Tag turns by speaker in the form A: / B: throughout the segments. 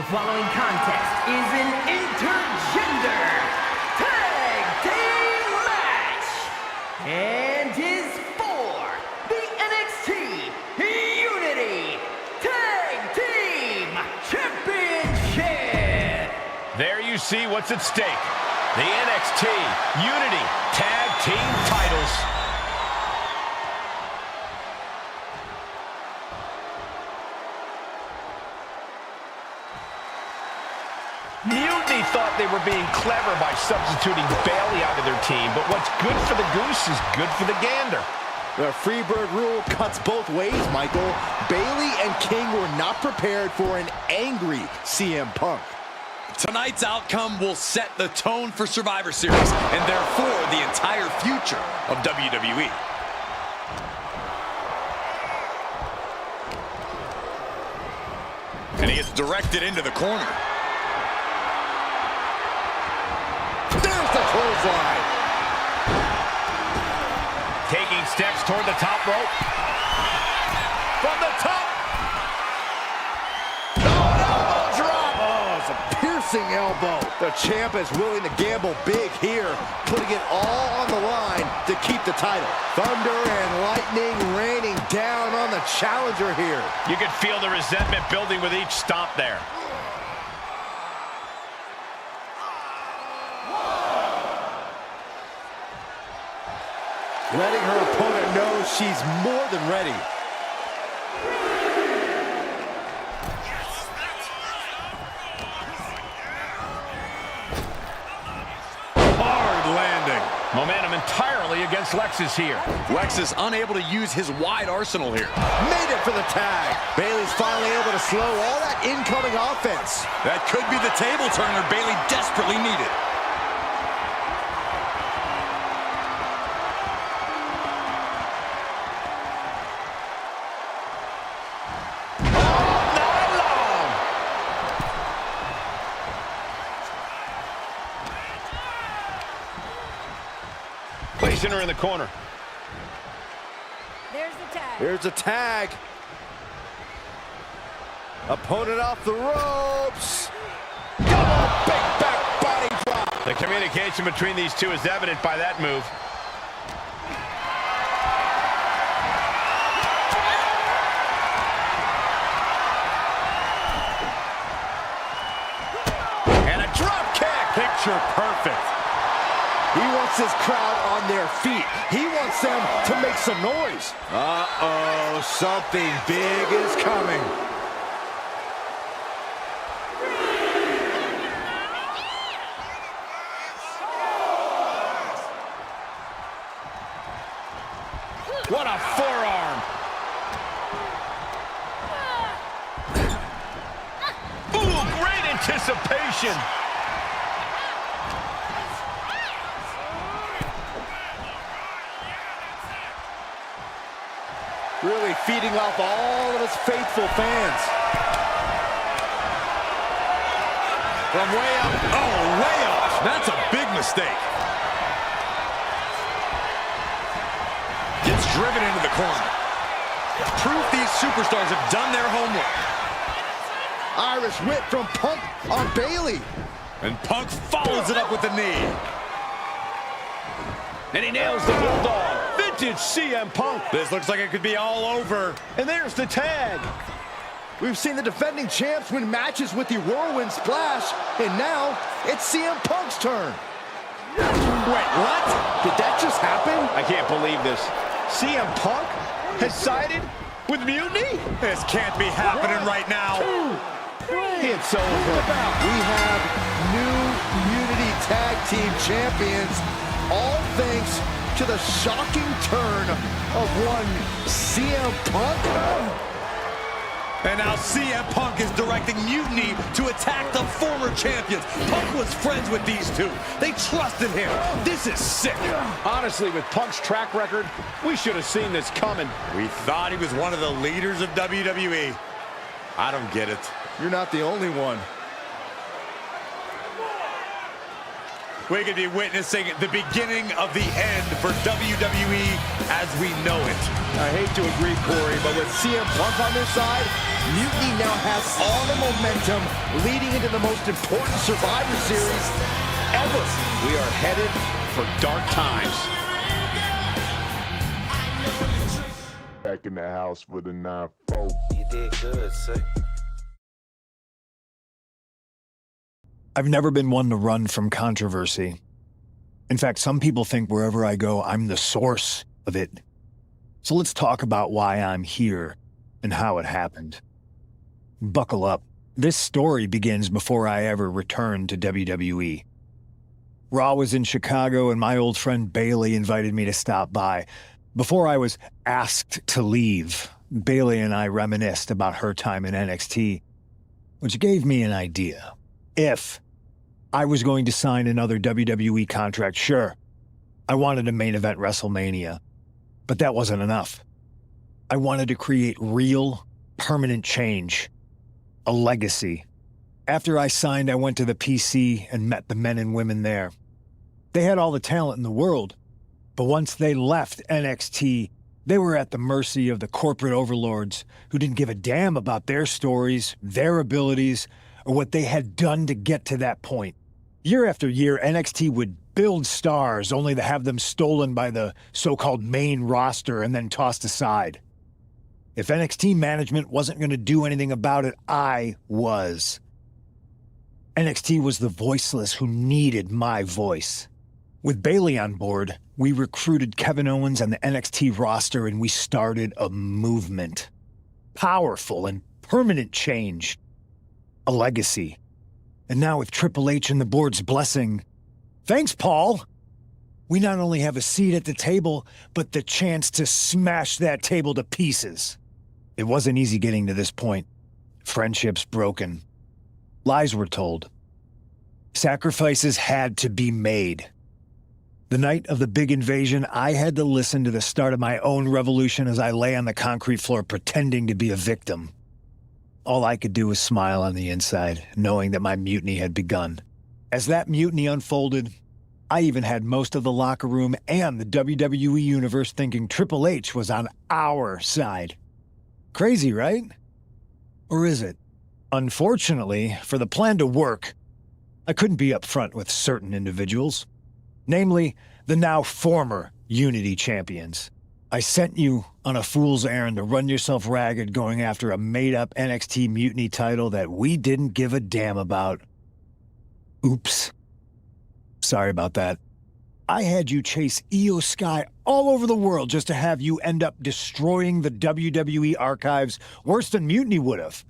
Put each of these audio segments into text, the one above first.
A: The following contest is an intergender tag team match and is for the NXT Unity Tag Team Championship.
B: There you see what's at stake. The NXT Unity Tag Team titles. Mutiny thought they were being clever by substituting Bayley out of their team, but what's good for the goose is good for the gander.
C: The Freebird rule cuts both ways, Michael. Bayley and King were not prepared for an angry CM Punk.
D: Tonight's outcome will set the tone for Survivor Series, and therefore the entire future of WWE. And he gets directed into the corner.
C: There's the clothesline.
B: Taking steps toward the top rope. From the top.
C: Elbow drop. Oh, it's a piercing elbow. The champ is willing to gamble big here, putting it all on the line to keep the title. Thunder and lightning raining down on the challenger here.
B: You could feel the resentment building with each stomp there.
C: Letting her opponent know she's more than ready.
D: Hard landing.
B: Momentum entirely against Lexus here.
D: Lexus unable to use his wide arsenal here.
C: Made it for the tag. Bayley's finally able to slow all that incoming offense.
D: That could be the table turner Bayley desperately needed.
B: Placing her in the corner.
E: There's the tag.
C: Here's a tag. Opponent off the ropes. Double big back body drop.
B: The communication between these two is evident by that move. And a drop kick.
D: Picture perfect.
C: He wants his crowd on their feet. He wants them to make some noise. Uh-oh, something big is coming.
B: What a forearm. Ooh, great anticipation.
C: Really feeding off all of his faithful fans.
D: From way up. Oh, way up. That's a big mistake. Gets driven into the corner. Proof these superstars have done their homework.
C: Irish whip from Punk on Bayley.
D: And Punk follows it up with the knee.
B: And he nails the bulldog. Vintage CM Punk.
D: This looks like it could be all over.
B: And there's the tag.
C: We've seen the defending champs win matches with the whirlwind splash, and now it's CM Punk's turn.
D: Wait, what?
C: Did that just happen?
B: I can't believe this. CM Punk has sided with Mutiny?
D: This can't be happening right now.
B: It's over.
C: We have new Unity Tag Team Champions, all thanks to the shocking turn of one CM Punk.
D: And now CM Punk is directing Mutiny to attack the former champions. Punk was friends with these two. They trusted him. This is sick.
B: Honestly, with Punk's track record, we should have seen this coming.
D: We thought he was one of the leaders of WWE. I don't get it.
C: You're not the only one.
D: We could be witnessing the beginning of the end for WWE as we know it.
C: I hate to agree, Corey, but with CM Punk on their side, Mutiny now has all the momentum leading into the most important Survivor Series ever.
B: We are headed for dark times.
E: Back in the house with a 9-4.
F: You did good, sir.
G: I've never been one to run from controversy. In fact, some people think wherever I go, I'm the source of it. So let's talk about why I'm here and how it happened. Buckle up. This story begins before I ever returned to WWE. Raw was in Chicago and my old friend Bailey invited me to stop by. Before I was asked to leave, Bailey and I reminisced about her time in NXT, which gave me an idea. If I was going to sign another WWE contract, sure, I wanted to main event WrestleMania, but that wasn't enough. I wanted to create real, permanent change, a legacy. After I signed, I went to the PC and met the men and women there. They had all the talent in the world, but once they left NXT, they were at the mercy of the corporate overlords who didn't give a damn about their stories, their abilities, or what they had done to get to that point. Year after year, NXT would build stars only to have them stolen by the so-called main roster and then tossed aside. If NXT management wasn't going to do anything about it, I was. NXT was the voiceless who needed my voice. With Bailey on board, we recruited Kevin Owens and the NXT roster and we started a movement. Powerful and permanent change. A legacy. And now with Triple H and the board's blessing, thanks, Paul! We not only have a seat at the table, but the chance to smash that table to pieces. It wasn't easy getting to this point. Friendships broken. Lies were told. Sacrifices had to be made. The night of the big invasion, I had to listen to the start of my own revolution as I lay on the concrete floor pretending to be a victim. All I could do was smile on the inside, knowing that my mutiny had begun. As that mutiny unfolded, I even had most of the locker room and the WWE Universe thinking Triple H was on our side. Crazy, right? Or is it? Unfortunately, for the plan to work, I couldn't be upfront with certain individuals. Namely, the now former Unity champions. I sent you on a fool's errand to run yourself ragged going after a made-up NXT Mutiny title that we didn't give a damn about. Oops. Sorry about that. I had you chase Io Sky all over the world just to have you end up destroying the WWE archives worse than Mutiny would have.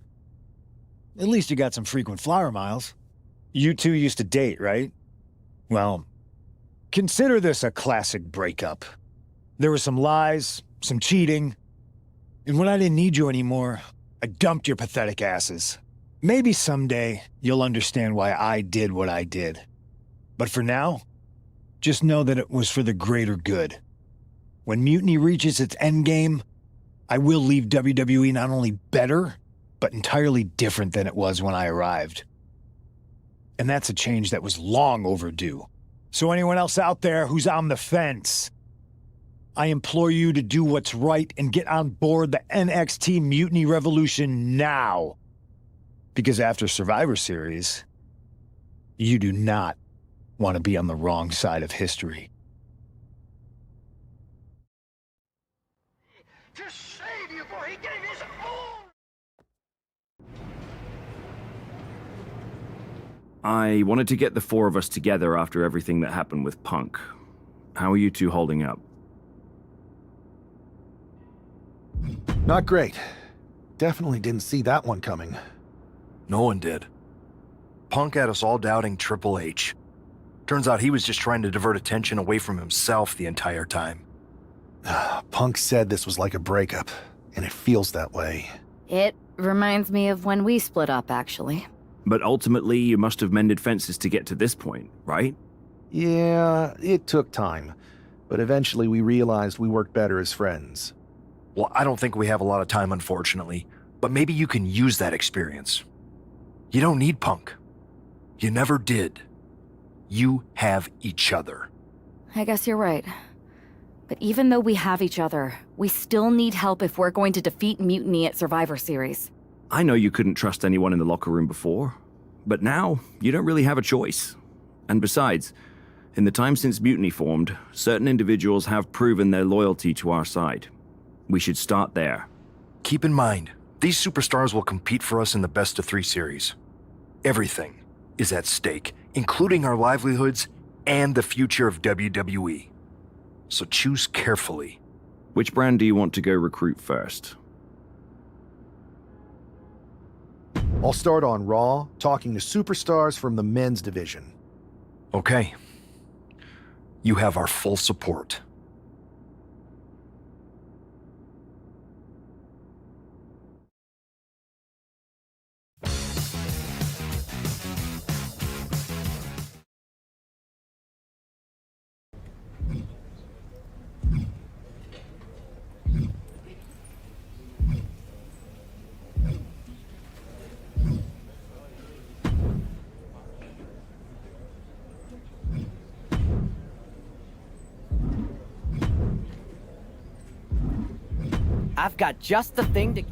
G: At least you got some frequent flyer miles. You two used to date, right? Well, consider this a classic breakup. There were some lies, some cheating, and when I didn't need you anymore, I dumped your pathetic asses. Maybe someday you'll understand why I did what I did. But for now, just know that it was for the greater good. When Mutiny reaches its endgame, I will leave WWE not only better, but entirely different than it was when I arrived. And that's a change that was long overdue. So anyone else out there who's on the fence, I implore you to do what's right and get on board the NXT Mutiny Revolution now. Because after Survivor Series, you do not want to be on the wrong side of history.
A: To save you, for he gave his own.
H: I wanted to get the four of us together after everything that happened with Punk. How are you two holding up?
I: Not great. Definitely didn't see that one coming.
J: No one did. Punk had us all doubting Triple H. Turns out he was just trying to divert attention away from himself the entire time.
I: Punk said this was like a breakup, and it feels that way.
K: It reminds me of when we split up, actually.
H: But ultimately, you must have mended fences to get to this point, right?
I: Yeah, it took time. But eventually we realized we worked better as friends.
J: Well, I don't think we have a lot of time, unfortunately. But maybe you can use that experience. You don't need Punk. You never did. You have each other.
K: I guess you're right. But even though we have each other, we still need help if we're going to defeat Mutiny at Survivor Series.
H: I know you couldn't trust anyone in the locker room before, but now you don't really have a choice. And besides, in the time since Mutiny formed, certain individuals have proven their loyalty to our side. We should start there.
J: Keep in mind, these superstars will compete for us in the best-of-3 series. Everything is at stake, including our livelihoods and the future of WWE. So choose carefully.
H: Which brand do you want to go recruit first?
I: I'll start on Raw, talking to superstars from the men's division.
J: Okay. You have our full support.
L: I've got just the thing to...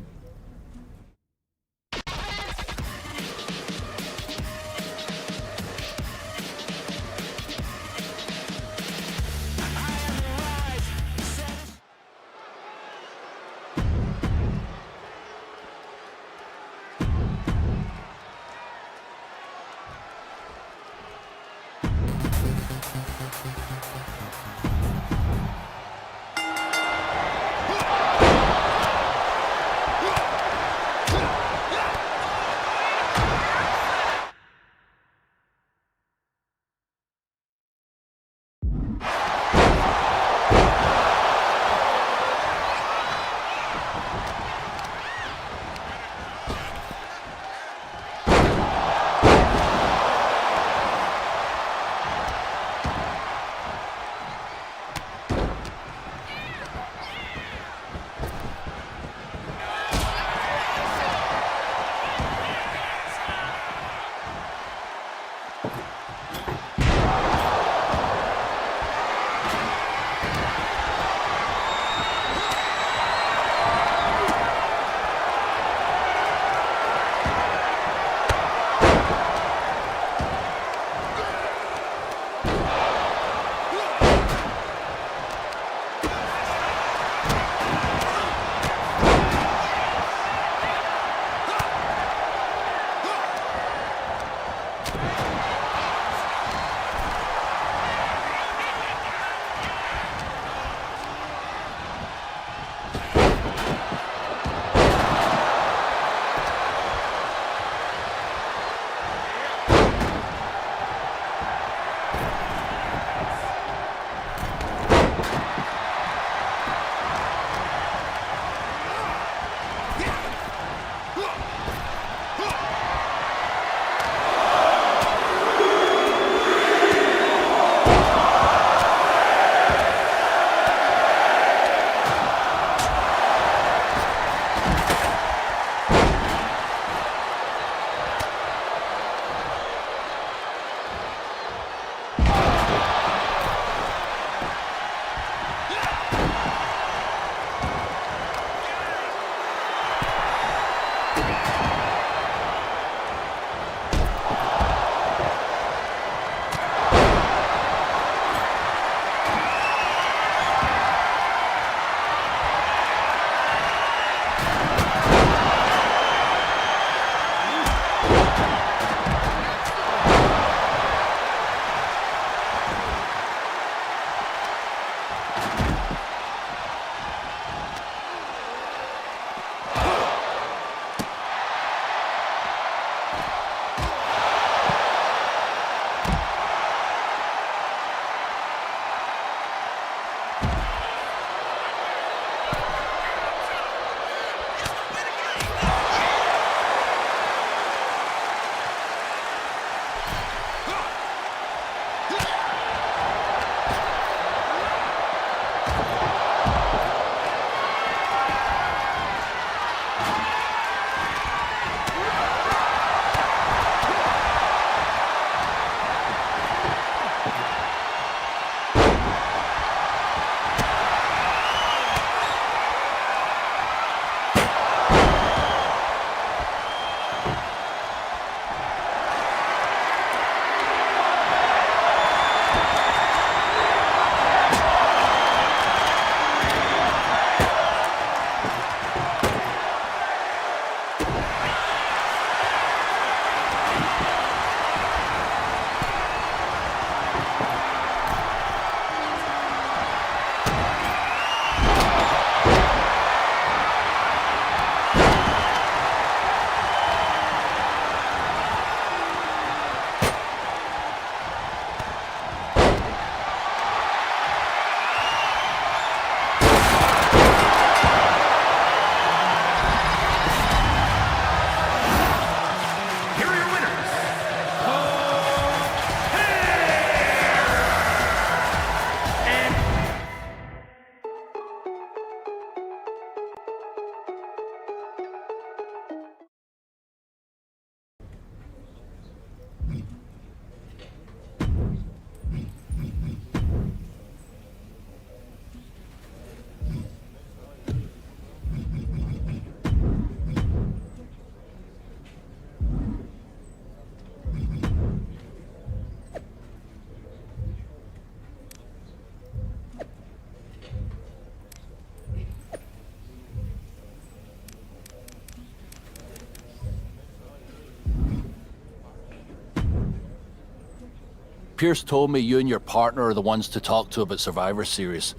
M: Pierce told me you and your partner are the ones to talk to about Survivor Series.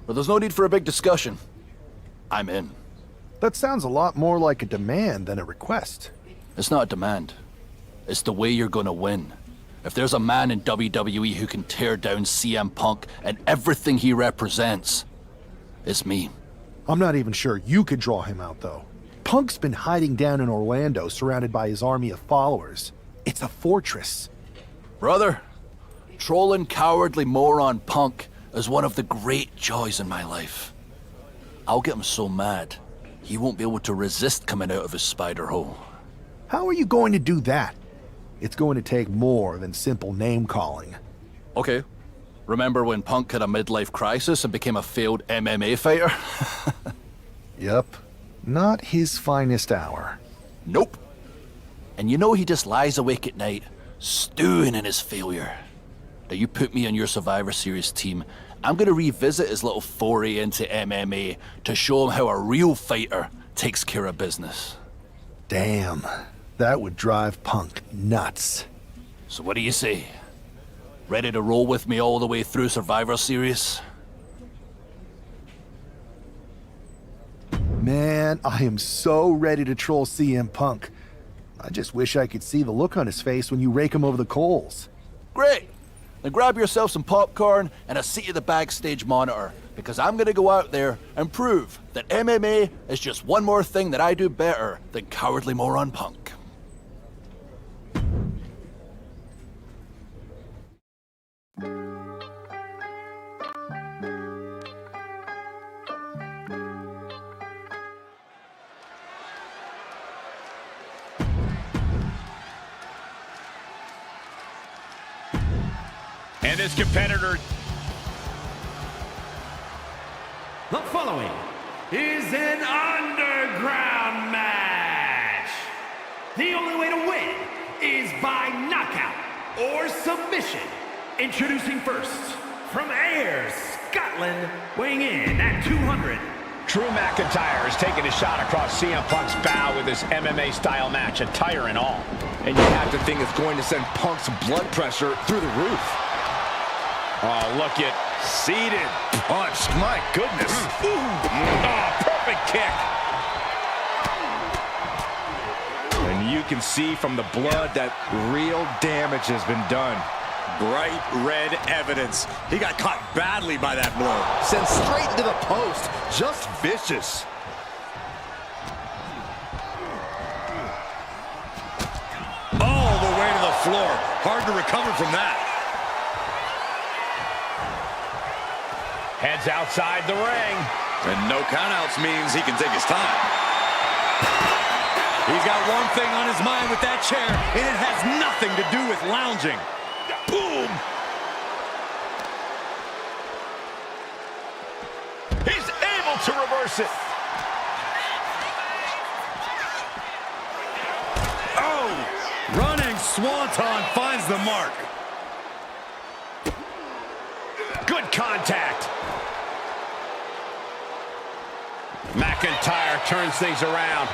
M: Well, there's no need for a big discussion. I'm in.
I: That sounds a lot more like a demand than a request.
M: It's not a demand. It's the way you're gonna win. If there's a man in WWE who can tear down CM Punk and everything he represents, it's me.
I: I'm not even sure you could draw him out, though. Punk's been hiding down in Orlando, surrounded by his army of followers. It's a fortress.
M: Brother, trolling cowardly moron Punk is one of the great joys in my life. I'll get him so mad, he won't be able to resist coming out of his spider hole.
I: How are you going to do that? It's going to take more than simple name-calling.
M: Okay. Remember when Punk had a midlife crisis and became a failed MMA fighter?
I: Yep. Not his finest hour.
M: Nope. And you know he just lies awake at night, stewing in his failure. Now you put me on your Survivor Series team, I'm gonna revisit his little foray into MMA to show him how a real fighter takes care of business.
I: Damn. That would drive Punk nuts.
M: So what do you say? Ready to roll with me all the way through Survivor Series?
I: Man, I am so ready to troll CM Punk. I just wish I could see the look on his face when you rake him over the coals.
M: Great! Then grab yourself some popcorn and a seat at the backstage monitor, because I'm gonna go out there and prove that MMA is just one more thing that I do better than cowardly moron Punk.
B: And this competitor...
N: The following is an underground match. The only way to win is by knockout or submission. Introducing first, from Ayr, Scotland, weighing in at 200.
B: Drew McIntyre is taking a shot across CM Punk's bow with this MMA-style match, attire and all.
C: And you have to think it's going to send Punk's blood pressure through the roof.
B: Oh, look at seated punch. My goodness. Oh, perfect kick.
C: And you can see from the blood that real damage has been done.
D: Bright red evidence. He got caught badly by that blow.
C: Sent straight into the post. Just vicious.
D: All the way to the floor. Hard to recover from that.
B: Heads outside the ring.
D: And no countouts means he can take his time. He's got one thing on his mind with that chair, and it has nothing to do with lounging. Boom!
B: He's able to reverse it.
D: Oh! Running Swanton finds the mark.
B: Good contact. McIntyre turns things around.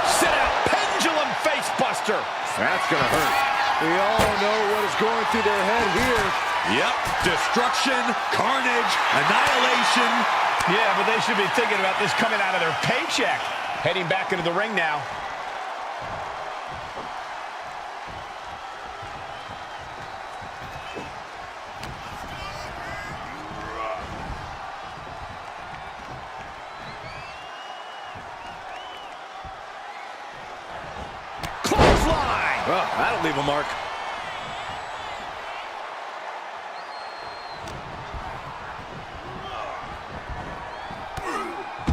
B: Sit out, pendulum face buster.
C: That's gonna hurt. We all know what is going through their head here.
D: Yep, destruction, carnage, annihilation.
B: Yeah, but they should be thinking about this coming out of their paycheck. Heading back into the ring now. Clothesline!
D: Oh, that'll leave a mark.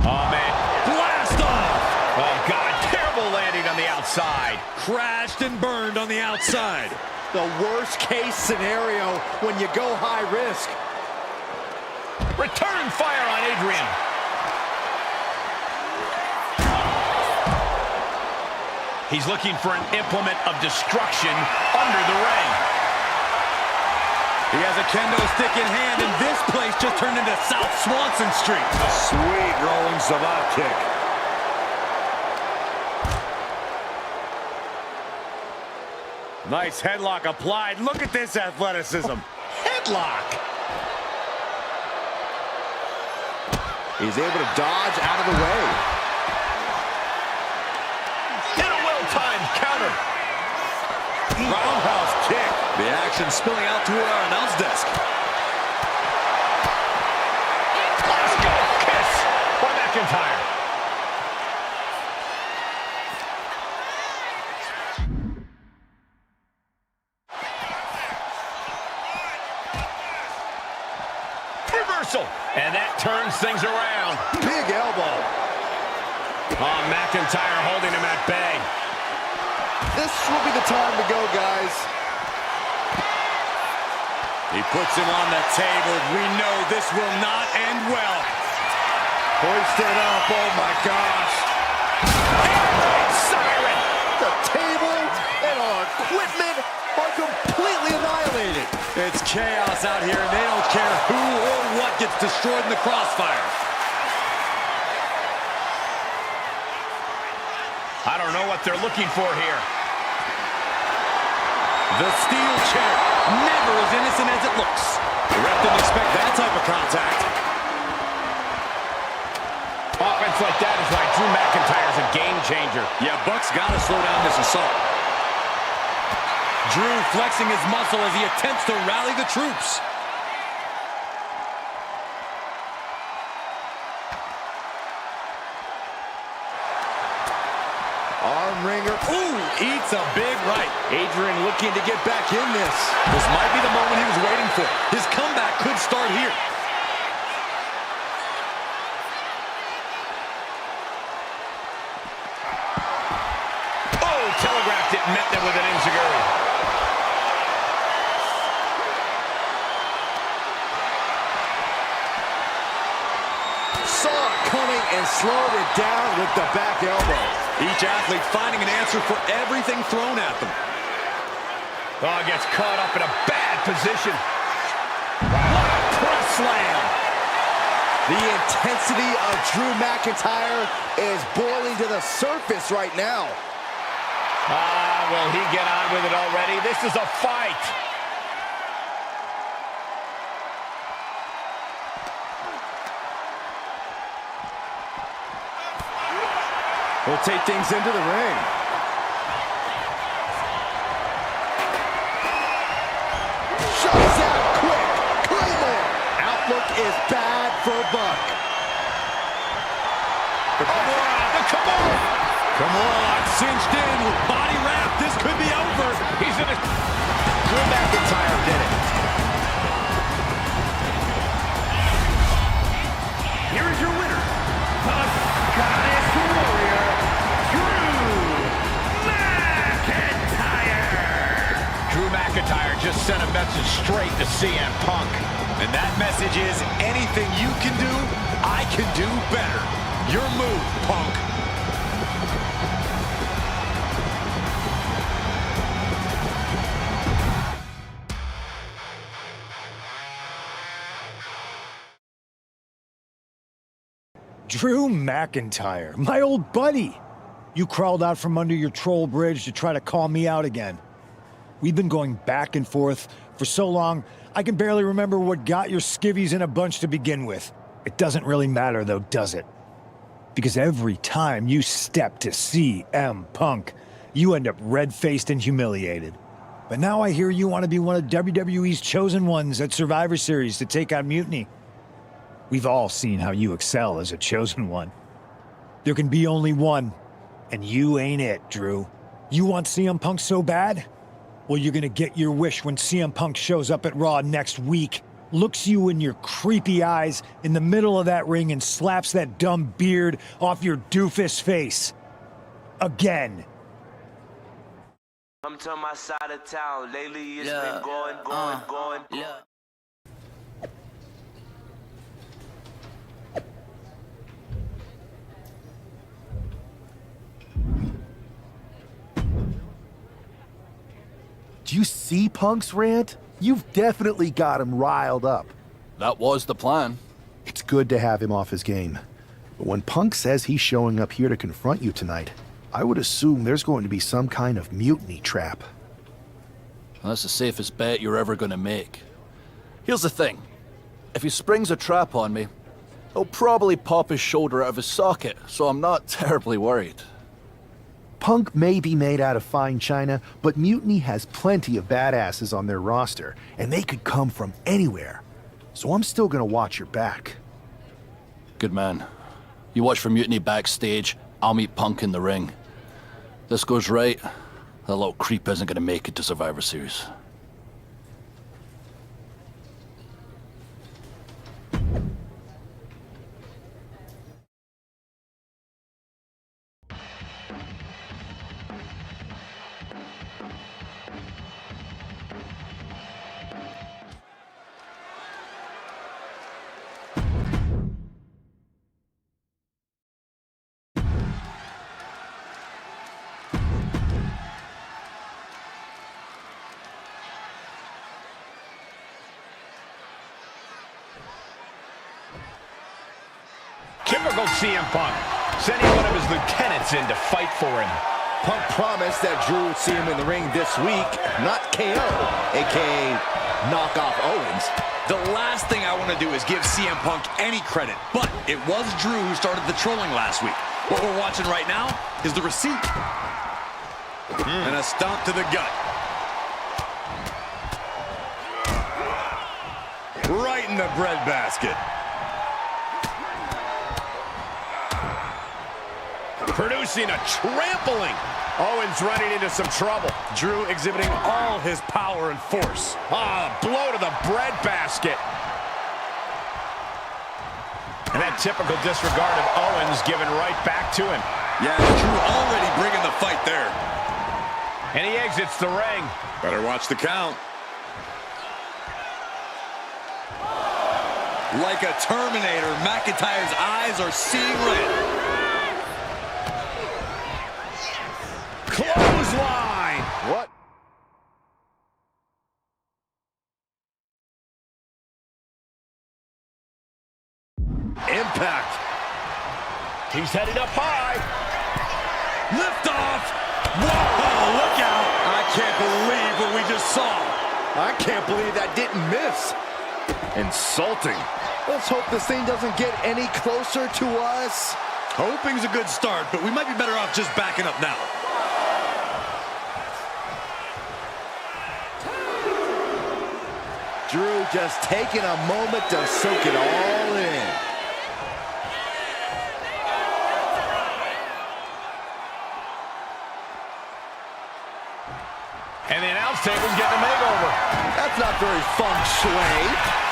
B: Oh, man. Blast off! Oh, God. Terrible landing on the outside.
D: Crashed and burned on the outside.
C: The worst case scenario when you go high risk.
B: Return fire on Adrian. He's looking for an implement of destruction under the ring.
D: He has a kendo stick in hand, and this place just turned into South Swanson Street.
C: A sweet rolling savate kick.
D: Nice headlock applied. Look at this athleticism. Headlock.
C: He's able to dodge out of the way.
B: And a well-timed counter.
D: Roundhouse kick. The action spilling out toward our announce desk.
B: Let's go. Kiss for McIntyre. Reversal. And that turns things around.
C: Big elbow.
B: Oh, McIntyre holding him at bay.
C: This will be the time to go, guys.
D: He puts him on the table. We know this will not end well.
C: Hoisted up, oh my gosh.
B: Siren.
C: The table and our equipment are completely annihilated.
D: It's chaos out here, and they don't care who or what gets destroyed in the crossfire.
B: I don't know what they're looking for here.
D: The steel chair, never as innocent as it looks. The ref didn't expect that type of contact.
B: Offense like that is why Drew McIntyre's a game changer.
D: Yeah, Buck's got to slow down this assault. Drew flexing his muscle as he attempts to rally the troops.
C: Arm wringer.
D: Ooh, eats a big right. Adrian looking to get back in this. This might be the moment he was waiting for. His comeback could start here.
B: Oh, telegraphed it, met them with an enziguri.
C: Saw it coming and slowed it down with the back elbow.
D: Each athlete finding an answer for everything thrown at them.
B: Oh, gets caught up in a bad position. What a press slam.
C: The intensity of Drew McIntyre is boiling to the surface right now.
B: Will he get on with it already? This is a fight.
C: We'll take things into the ring. Shots out quick. Claymore. Outlook is bad for Buck.
B: Come on.
D: Come on, cinched in with body wrap. This could be over.
B: He's in it. Drew McIntyre did it.
N: Here is your winner, the Goddess Warrior, Drew McIntyre.
B: Drew McIntyre just sent a message straight to CM Punk.
D: And that message is, anything you can do, I can do better. Your move, Punk.
G: Drew McIntyre, my old buddy. You crawled out from under your troll bridge to try to call me out again. We've been going back and forth for so long, I can barely remember what got your skivvies in a bunch to begin with. It doesn't really matter though, does it? Because every time you step to CM Punk, you end up red-faced and humiliated. But now I hear you want to be one of WWE's chosen ones at Survivor Series to take on Mutiny. We've all seen how you excel as a chosen one. There can be only one, and you ain't it, Drew. You want CM Punk so bad? Well, you're gonna get your wish when CM Punk shows up at Raw next week, looks you in your creepy eyes in the middle of that ring and slaps that dumb beard off your doofus face. Again.
F: Come to my side of town. Lately it's been going.
I: Do you see Punk's rant? You've definitely got him riled up.
M: That was the plan.
I: It's good to have him off his game. But when Punk says he's showing up here to confront you tonight, I would assume there's going to be some kind of mutiny trap.
M: That's the safest bet you're ever gonna make. Here's the thing. If he springs a trap on me, he'll probably pop his shoulder out of his socket, so I'm not terribly worried.
I: Punk may be made out of fine china, but Mutiny has plenty of badasses on their roster, and they could come from anywhere. So I'm still gonna watch your back.
M: Good man. You watch for Mutiny backstage, I'll meet Punk in the ring. This goes right, that little creep isn't gonna make it to Survivor Series.
B: Typical CM Punk, sending one of his lieutenants in to fight for him.
C: Punk promised that Drew would see him in the ring this week, not KO, a.k.a. knock off Owens.
D: The last thing I want to do is give CM Punk any credit, but it was Drew who started the trolling last week. What we're watching right now is the receipt. And a stomp to the gut. Right in the breadbasket.
B: Producing a trampling. Owens running into some trouble.
D: Drew exhibiting all his power and force.
B: Blow to the breadbasket. And that typical disregard of Owens given right back to him.
D: Yeah, Drew already bringing the fight there.
B: And he exits the ring.
D: Better watch the count. Like a Terminator, McIntyre's eyes are seeing red.
B: Clothesline!
C: What?
D: Impact.
B: He's headed up high.
D: Lift off. Whoa, look out. I can't believe what we just saw.
C: I can't believe that didn't miss.
D: Insulting.
C: Let's hope this thing doesn't get any closer to us.
D: Hoping's a good start, but we might be better off just backing up now.
C: Drew just taking a moment to soak it all in.
B: And the announce table's getting a makeover.
C: That's not very feng shui.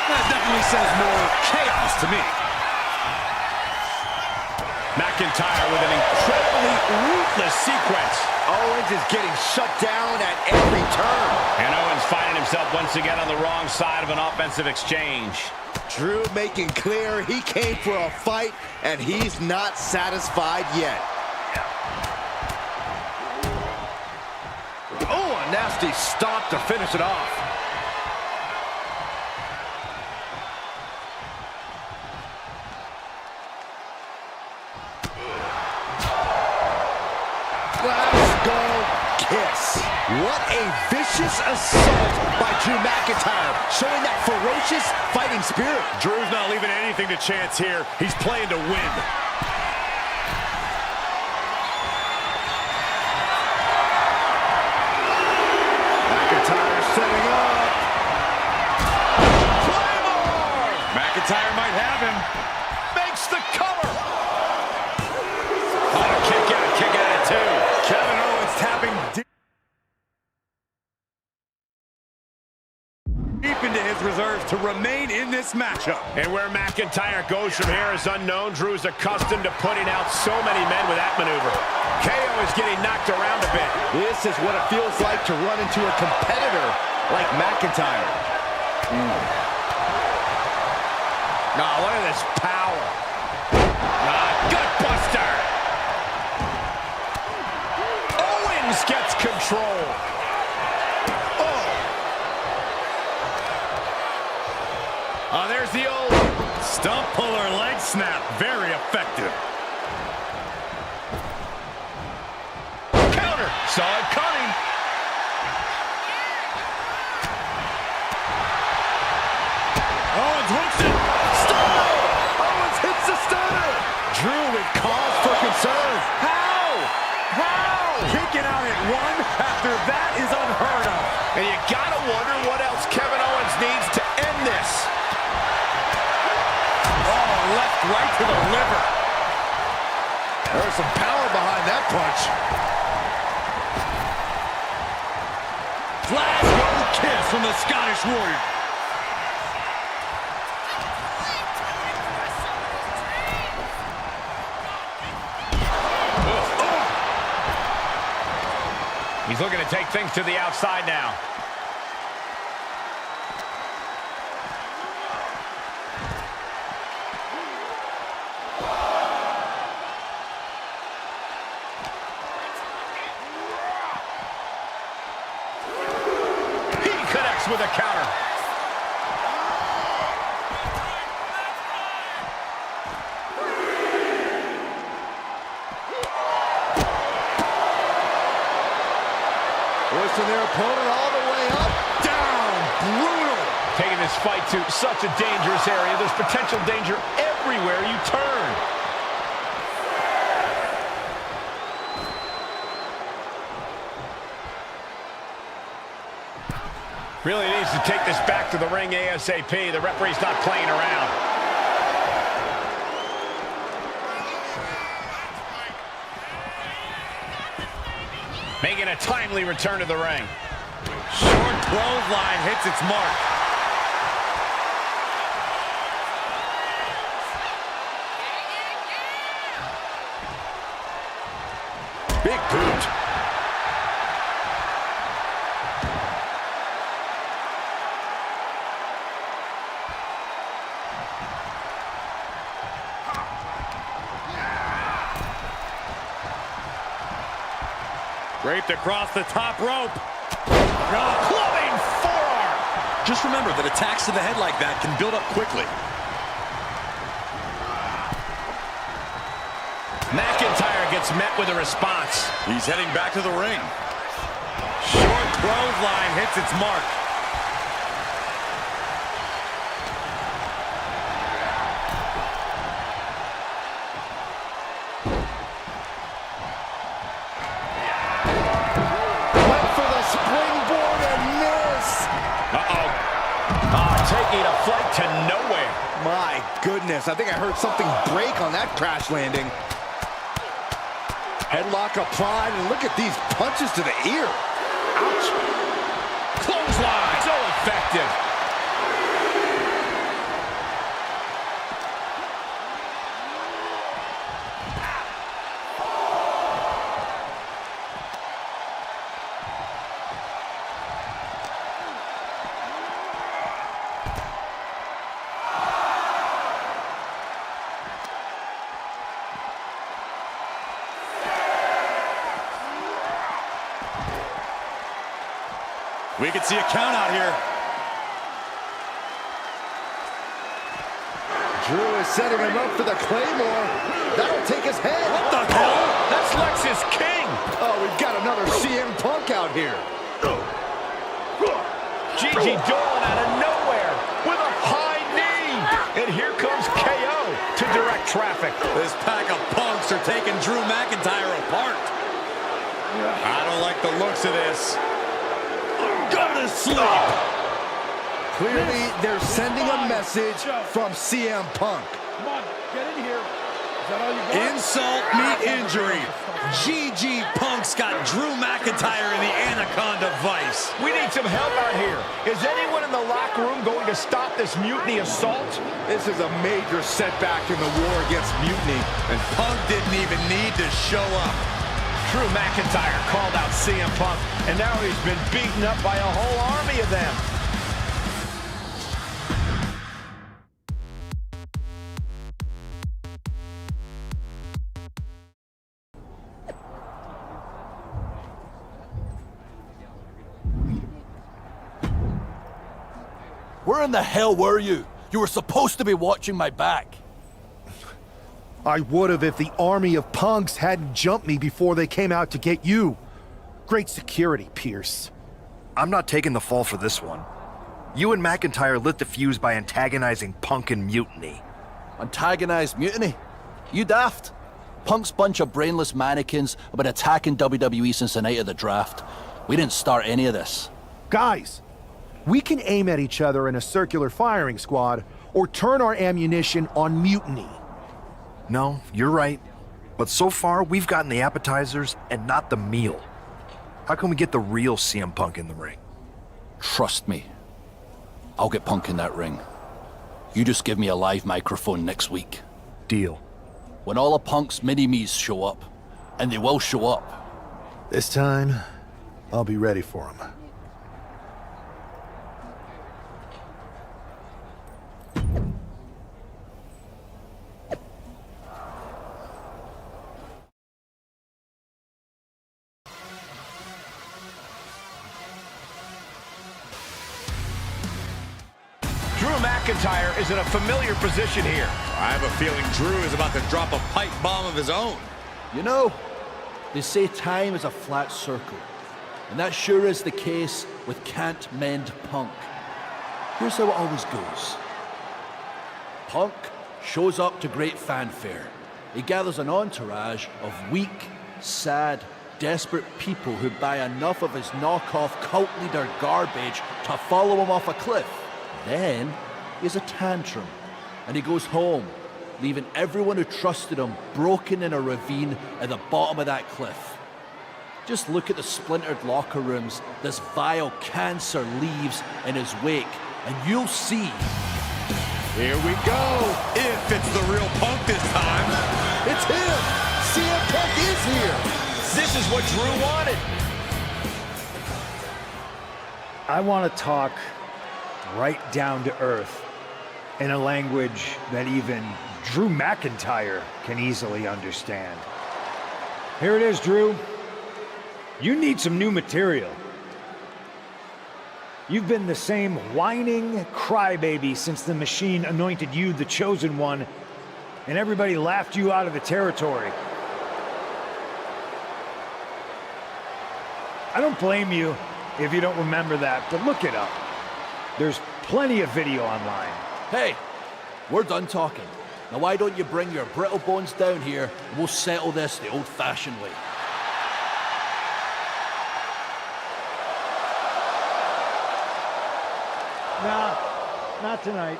D: That definitely says more chaos to me.
B: McIntyre with an incredibly ruthless sequence.
C: Owens is getting shut down at every turn.
B: And Owens finding himself once again on the wrong side of an offensive exchange.
C: Drew making clear he came for a fight, and he's not satisfied yet.
B: Oh, a nasty stop to finish it off.
C: Kiss. What a vicious assault by Drew McIntyre, showing that ferocious fighting spirit.
D: Drew's not leaving anything to chance here. He's playing to win.
C: McIntyre setting up.
D: McIntyre might have him.
B: Makes the cover. Oh, kick out it too.
D: Kevin Owens tapping deep into his reserves to remain in this matchup.
B: And where McIntyre goes from here is unknown. Drew's accustomed to putting out so many men with that maneuver. KO is getting knocked around a bit.
C: This is what it feels like to run into a competitor like McIntyre.
B: Now, look at this power. Gut buster. Owens gets control. Oh.
D: Oh, there's the old stump puller leg snap. Very effective.
B: Counter. Saw it coming.
D: Owens hooks it.
C: Stunner! Owens hits the stunner! Drew with cause for concern.
D: How? Kicking out at one after that is unheard of.
B: And you gotta wonder what else Kevin Owens needs to end this.
D: Oh, left right to the liver.
C: There's some power behind that punch.
D: Glasgow kiss from the Scottish Warrior.
B: He's looking to take things to the outside now. He connects with a counter.
C: Pushing their opponent all the way up. Down. Brutal.
B: Taking this fight to such a dangerous area. There's potential danger everywhere you turn. Really needs to take this back to the ring ASAP. The referee's not playing around. Making a timely return to the ring.
D: Short clothesline hits its mark.
C: Big boot.
D: Draped across the top rope. Clubbing forearm. Just remember that attacks to the head like that can build up quickly.
B: McIntyre gets met with a response.
D: He's heading back to the ring. Short clothesline hits its mark.
B: Taking a flight to nowhere.
C: My goodness, I think I heard something break on that crash landing. Headlock applied, and look at these punches to the ear. Ouch.
B: Clothesline. So effective.
D: We can see a count out here.
C: Drew is setting him up for the Claymore. That'll take his head.
D: What the hell?
B: That's Lexus King.
C: Oh, we've got another CM Punk out here.
B: Gigi Dolan out of nowhere with a high knee. And here comes KO to direct traffic.
D: This pack of punks are taking Drew McIntyre apart. I don't like the looks of this. Go to sleep.
C: Clearly, they're sending a message from CM Punk.
N: Come on, get in here. Is that all you got?
D: Insult meet injury. GG Punk's got Drew McIntyre in the Anaconda Vice.
B: We need some help out here. Is anyone in the locker room going to stop this mutiny assault?
C: This is a major setback in the war against mutiny.
D: And Punk didn't even need to show up.
B: Drew McIntyre called out CM Punk, and now he's been beaten up by a whole army of them.
M: Where in the hell were you? You were supposed to be watching my back.
I: I would have if the army of punks hadn't jumped me before they came out to get you. Great security, Pierce.
J: I'm not taking the fall for this one. You and McIntyre lit the fuse by antagonizing Punk and Mutiny.
M: Antagonized Mutiny? You daft? Punk's bunch of brainless mannequins have been attacking WWE since the night of the draft. We didn't start any of this.
I: Guys, we can aim at each other in a circular firing squad or turn our ammunition on Mutiny.
J: No, you're right. But so far, we've gotten the appetizers and not the meal. How can we get the real CM Punk in the ring?
M: Trust me. I'll get Punk in that ring. You just give me a live microphone next week.
J: Deal.
M: When all of Punk's mini-me's show up, and they will show up.
I: This time, I'll be ready for them.
B: Drew McIntyre is in a familiar position here.
D: I have a feeling Drew is about to drop a pipe bomb of his own.
M: You know, they say time is a flat circle. And that sure is the case with Can't Mend Punk. Here's how it always goes. Punk shows up to great fanfare. He gathers an entourage of weak, sad, desperate people who buy enough of his knockoff cult leader garbage to follow him off a cliff. Then, he has a tantrum, and he goes home, leaving everyone who trusted him broken in a ravine at the bottom of that cliff. Just look at the splintered locker rooms this vile cancer leaves in his wake, and you'll see.
D: Here we go. If it's the real Punk this time.
C: It's him! CM Punk is here!
B: This is what Drew wanted.
G: I want to talk right down to earth in a language that even Drew McIntyre can easily understand. Here it is, Drew. You need some new material. You've been the same whining crybaby since the Machine anointed you the chosen one, and everybody laughed you out of the territory. I don't blame you if you don't remember that, but look it up. There's plenty of video online.
M: Hey, we're done talking. Now why don't you bring your brittle bones down here and we'll settle this the old-fashioned way.
G: Nah, not tonight.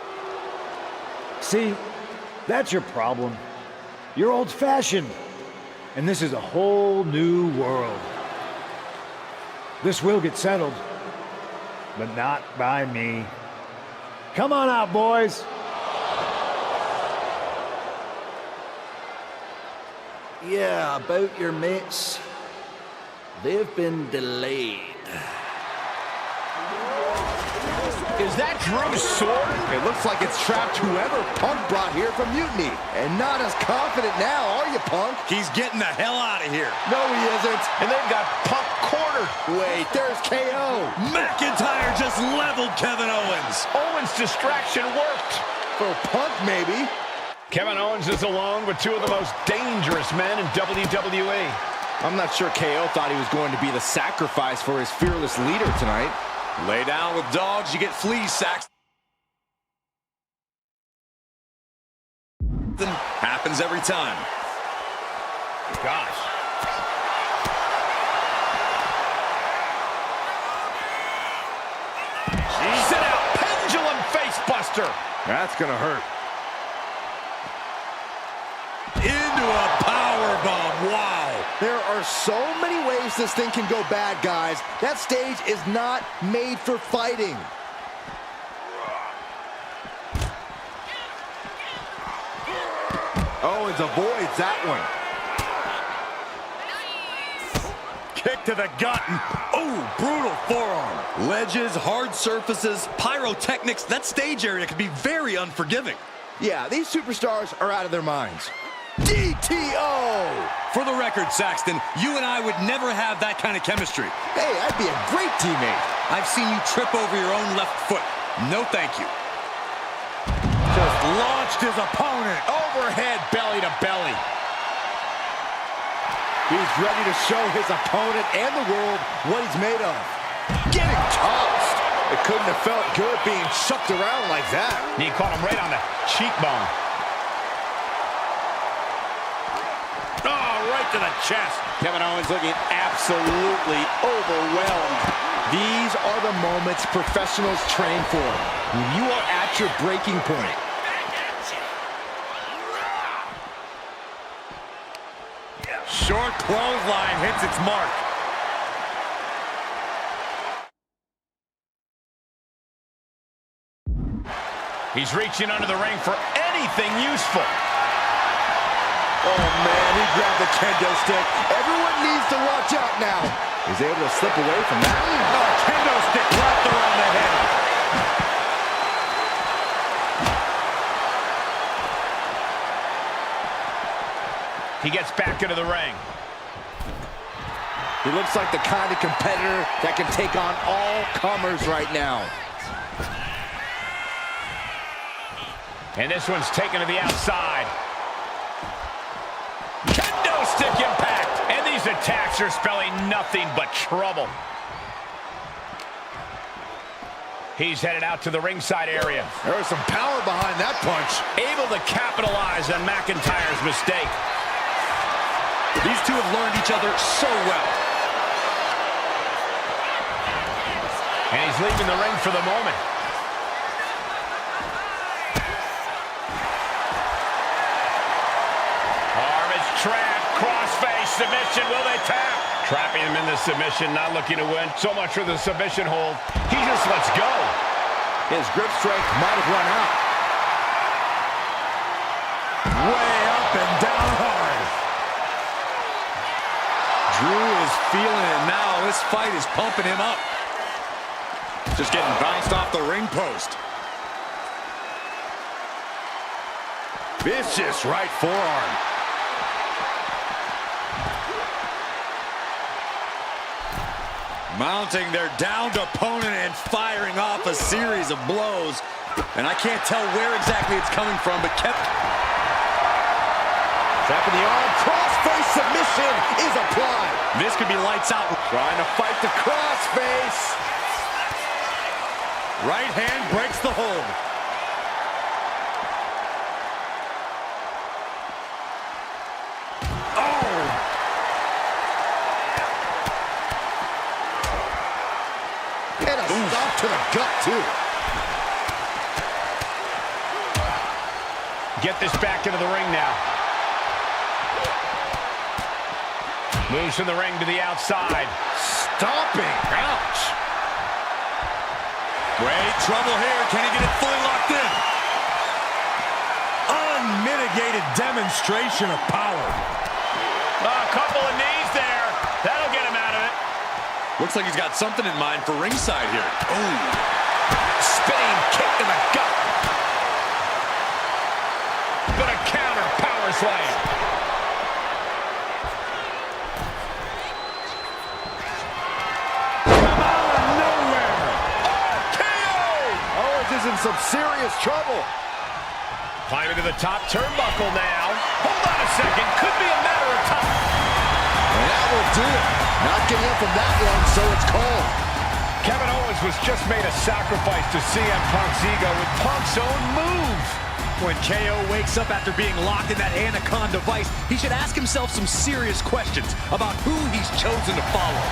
G: See, that's your problem. You're old-fashioned, and this is a whole new world. This will get settled, but not by me. Come on out, boys.
M: Yeah, about your mates. They've been delayed.
B: Is that Drew's sword?
C: It looks like it's trapped whoever Punk brought here from Mutiny. And not as confident now, are you, Punk?
D: He's getting the hell out of here.
C: No, he isn't.
B: And they've got Punk cornered.
C: Wait, there's KO.
D: McIntyre just leveled Kevin Owens.
B: Owens' distraction worked.
C: For Punk, maybe.
B: Kevin Owens is alone with two of the most dangerous men in WWE.
C: I'm not sure KO thought he was going to be the sacrifice for his fearless leader tonight.
D: Lay down with dogs, you get fleas, Saxton. Happens every time.
B: Gosh. Sit out, pendulum face buster.
C: That's gonna hurt.
D: Into a power bomb. Wow.
C: There are so many ways this thing can go bad, guys. That stage is not made for fighting. Owens avoids that one.
D: Kick to the gut. Oh, brutal forearm. Ledges, hard surfaces, pyrotechnics. That stage area can be very unforgiving.
C: Yeah, these superstars are out of their minds. DTO!
D: For the record, Saxton, you and I would never have that kind of chemistry.
C: Hey, I'd be a great teammate.
D: I've seen you trip over your own left foot. No, thank you. Punched his opponent.
B: Overhead belly to belly.
C: He's ready to show his opponent and the world what he's made of. Getting tossed. It couldn't have felt good being chucked around like that.
B: He caught him right on the cheekbone. Oh, right to the chest.
C: Kevin Owens looking absolutely overwhelmed. These are the moments professionals train for. When you are at your breaking point.
D: Short clothesline hits its mark.
B: He's reaching under the ring for anything useful.
C: Oh, man, he grabbed the kendo stick. Everyone needs to watch out now. He's able to slip away from that.
D: Oh, kendo stick wrapped around the head.
B: He gets back into the ring.
C: He looks like the kind of competitor that can take on all comers right now.
B: And this one's taken to the outside. Kendo stick impact. And these attacks are spelling nothing but trouble. He's headed out to the ringside area.
C: There was some power behind that punch.
B: Able to capitalize on McIntyre's mistake.
D: These two have learned each other so well.
B: And he's leaving the ring for the moment. Arm is trapped. Crossface submission. Will they tap? Trapping him in the submission, not looking to win. So much for the submission hold. He just lets go.
C: His grip strength might have run out.
D: Way up and down hard. Drew is feeling it now. This fight is pumping him up. Just getting bounced off the ring post.
C: Vicious right forearm.
D: Mounting their downed opponent and firing off a series of blows. And I can't tell where exactly it's coming from, but kept...
C: Trapping the arm, crossface submission is applied.
D: This could be lights out.
C: Trying to fight the crossface.
D: Right hand breaks the hold. Oh!
C: And a stop to the gut, too.
B: Get this back into the ring now. Moves from the ring to the outside.
C: Stomping. Ouch.
D: Great trouble here. Can he get it fully locked in? Unmitigated demonstration of power.
B: A couple of knees there. That'll get him out of it.
D: Looks like he's got something in mind for ringside here.
B: Ooh. Spinning kick to the gut. Gonna counter power slam.
C: In some serious trouble.
B: Climbing to the top turnbuckle now. Hold on a second. Could be a matter of time.
C: And that will do it. Not getting up from that one, so it's called.
B: Kevin Owens was just made a sacrifice to CM Punk's ego with Punk's own move.
D: When KO wakes up after being locked in that Anaconda vice, he should ask himself some serious questions about who he's chosen to follow.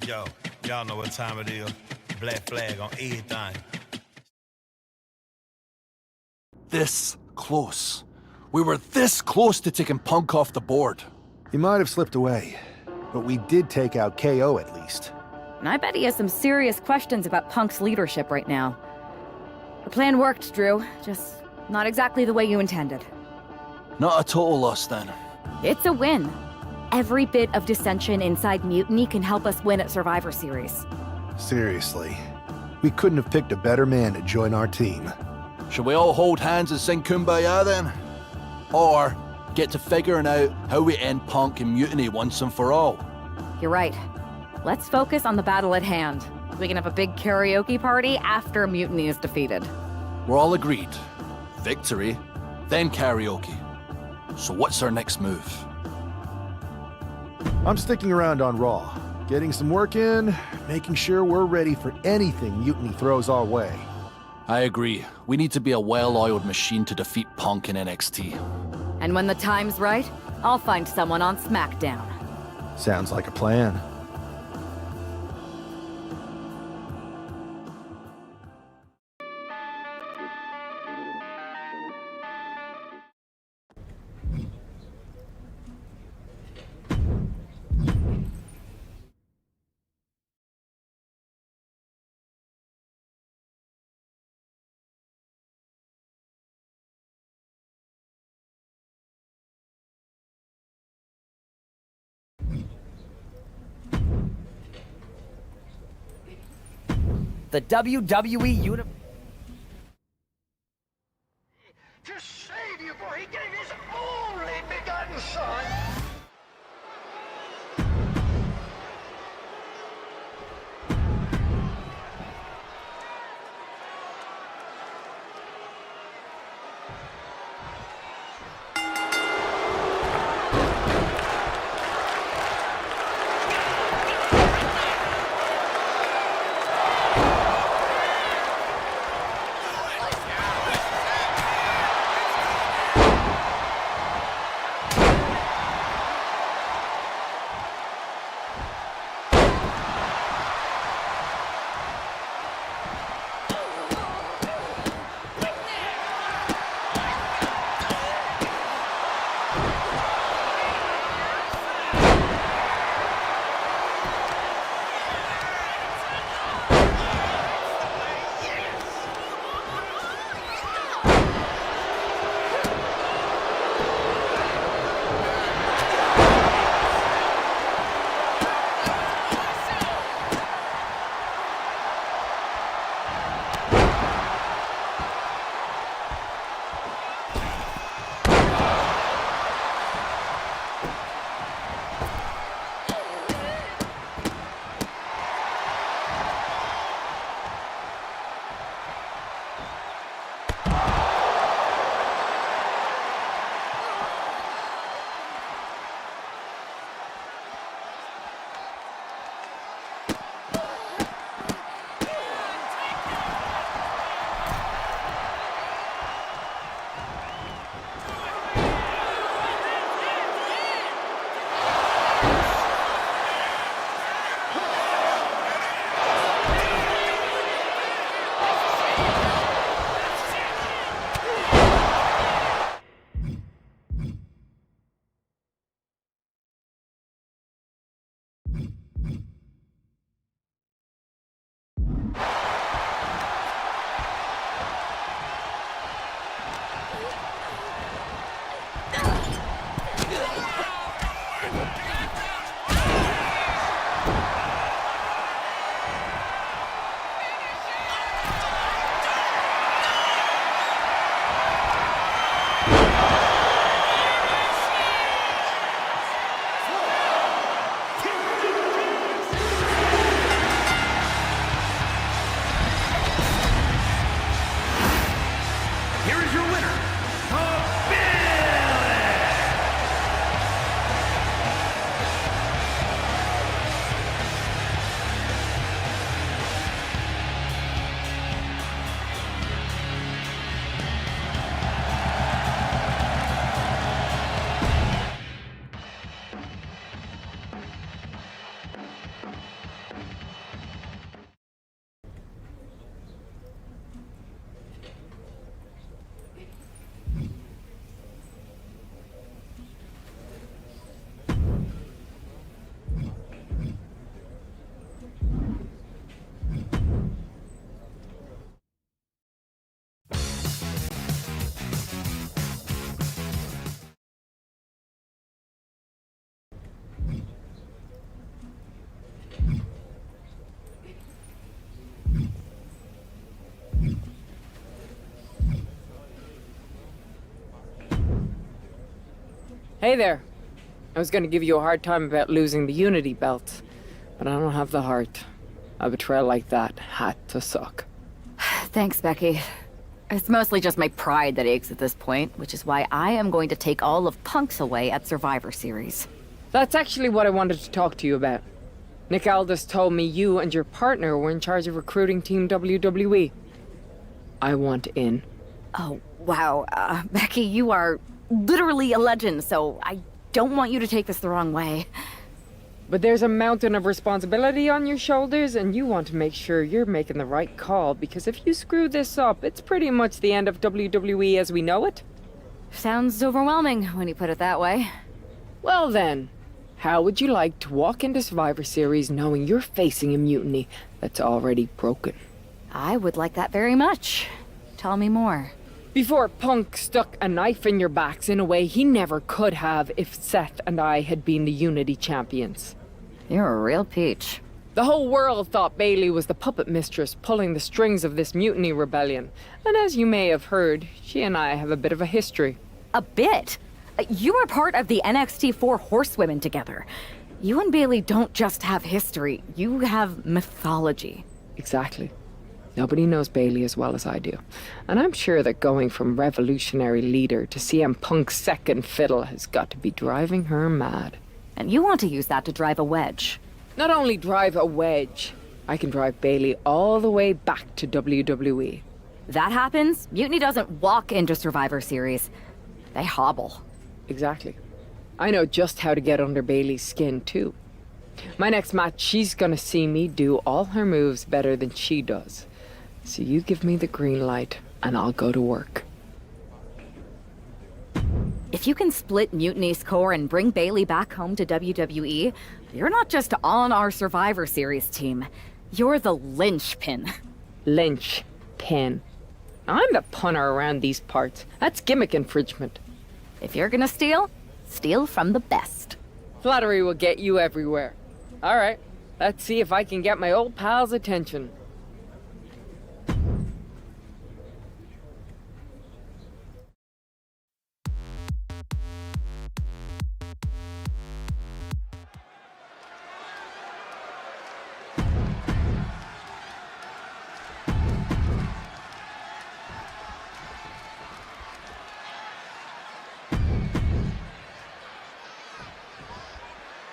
O: Yo, y'all know what time it is. Black flag on everything.
M: This close. We were this close to taking Punk off the board.
I: He might have slipped away, but we did take out KO at least.
K: And I bet he has some serious questions about Punk's leadership right now. The plan worked, Drew. Just not exactly the way you intended.
M: Not a total loss, then.
K: It's a win. Every bit of dissension inside Mutiny can help us win at Survivor Series.
I: Seriously, we couldn't have picked a better man to join our team.
M: Shall we all hold hands and sing Kumbaya then? Or get to figuring out how we end Punk and Mutiny once and for all?
K: You're right. Let's focus on the battle at hand. We can have a big karaoke party after Mutiny is defeated.
M: We're all agreed. Victory, then karaoke. So what's our next move?
I: I'm sticking around on Raw, getting some work in, making sure we're ready for anything Mutiny throws our way.
M: I agree. We need to be a well-oiled machine to defeat Punk in NXT.
K: And when the time's right, I'll find someone on SmackDown.
I: Sounds like a plan.
L: The WWE Universe.
A: To save you, for he gave his only begotten son.
P: Hey there. I was gonna give you a hard time about losing the Unity belt, but I don't have the heart. A betrayal like that had to suck.
K: Thanks, Becky. It's mostly just my pride that aches at this point, which is why I am going to take all of Punk's away at Survivor Series.
P: That's actually what I wanted to talk to you about. Nick Aldis told me you and your partner were in charge of recruiting Team WWE. I want in.
K: Oh, wow. Becky, you are literally a legend, so I don't want you to take this the wrong way.
P: But there's a mountain of responsibility on your shoulders, and you want to make sure you're making the right call, because if you screw this up, it's pretty much the end of WWE as we know it.
K: Sounds overwhelming when you put it that way.
P: Well then, how would you like to walk into Survivor Series knowing you're facing a mutiny that's already broken?
K: I would like that very much. Tell me more.
P: Before Punk stuck a knife in your backs in a way he never could have if Seth and I had been the Unity champions.
K: You're a real peach.
P: The whole world thought Bailey was the puppet mistress pulling the strings of this mutiny rebellion. And as you may have heard, she and I have a bit of a history.
K: A bit? You were part of the NXT 4 Horsewomen together. You and Bailey don't just have history, you have mythology.
P: Exactly. Nobody knows Bailey as well as I do. And I'm sure that going from revolutionary leader to CM Punk's second fiddle has got to be driving her mad.
K: And you want to use that to drive a wedge.
P: Not only drive a wedge, I can drive Bailey all the way back to WWE.
K: That happens, Mutiny doesn't walk into Survivor Series. They hobble.
P: Exactly. I know just how to get under Bailey's skin, too. My next match, she's gonna see me do all her moves better than she does. So you give me the green light, and I'll go to work.
K: If you can split Mutiny's core and bring Bailey back home to WWE, you're not just on our Survivor Series team. You're the linchpin.
P: Linchpin. I'm the punter around these parts. That's gimmick infringement.
K: If you're gonna steal, steal from the best.
P: Flattery will get you everywhere. All right, let's see if I can get my old pal's attention.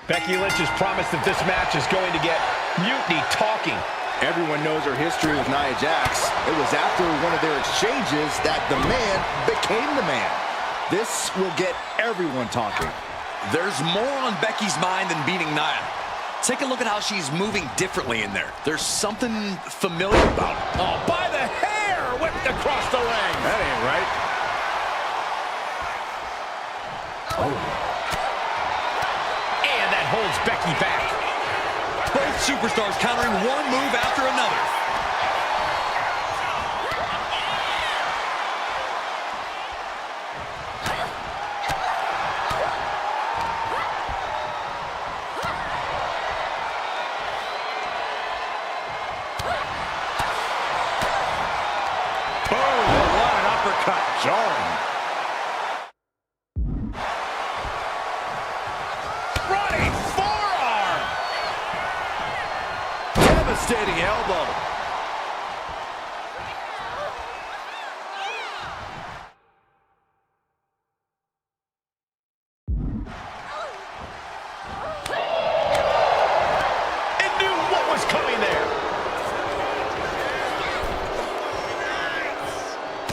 B: Becky Lynch has promised that this match is going to get Mutiny talking.
C: Everyone knows her history with Nia Jax. It was after one of their exchanges that the man became the man. This will get everyone talking.
D: There's more on Becky's mind than beating Nia. Take a look at how she's moving differently in there. There's something familiar about it.
B: Oh, by the hair! Whipped across the ring.
C: That ain't right.
B: Oh. And that holds Becky back.
D: Both superstars countering one move after another.
C: Boom! What an uppercut. Jarring. Devastating elbow.
B: It knew what was coming there.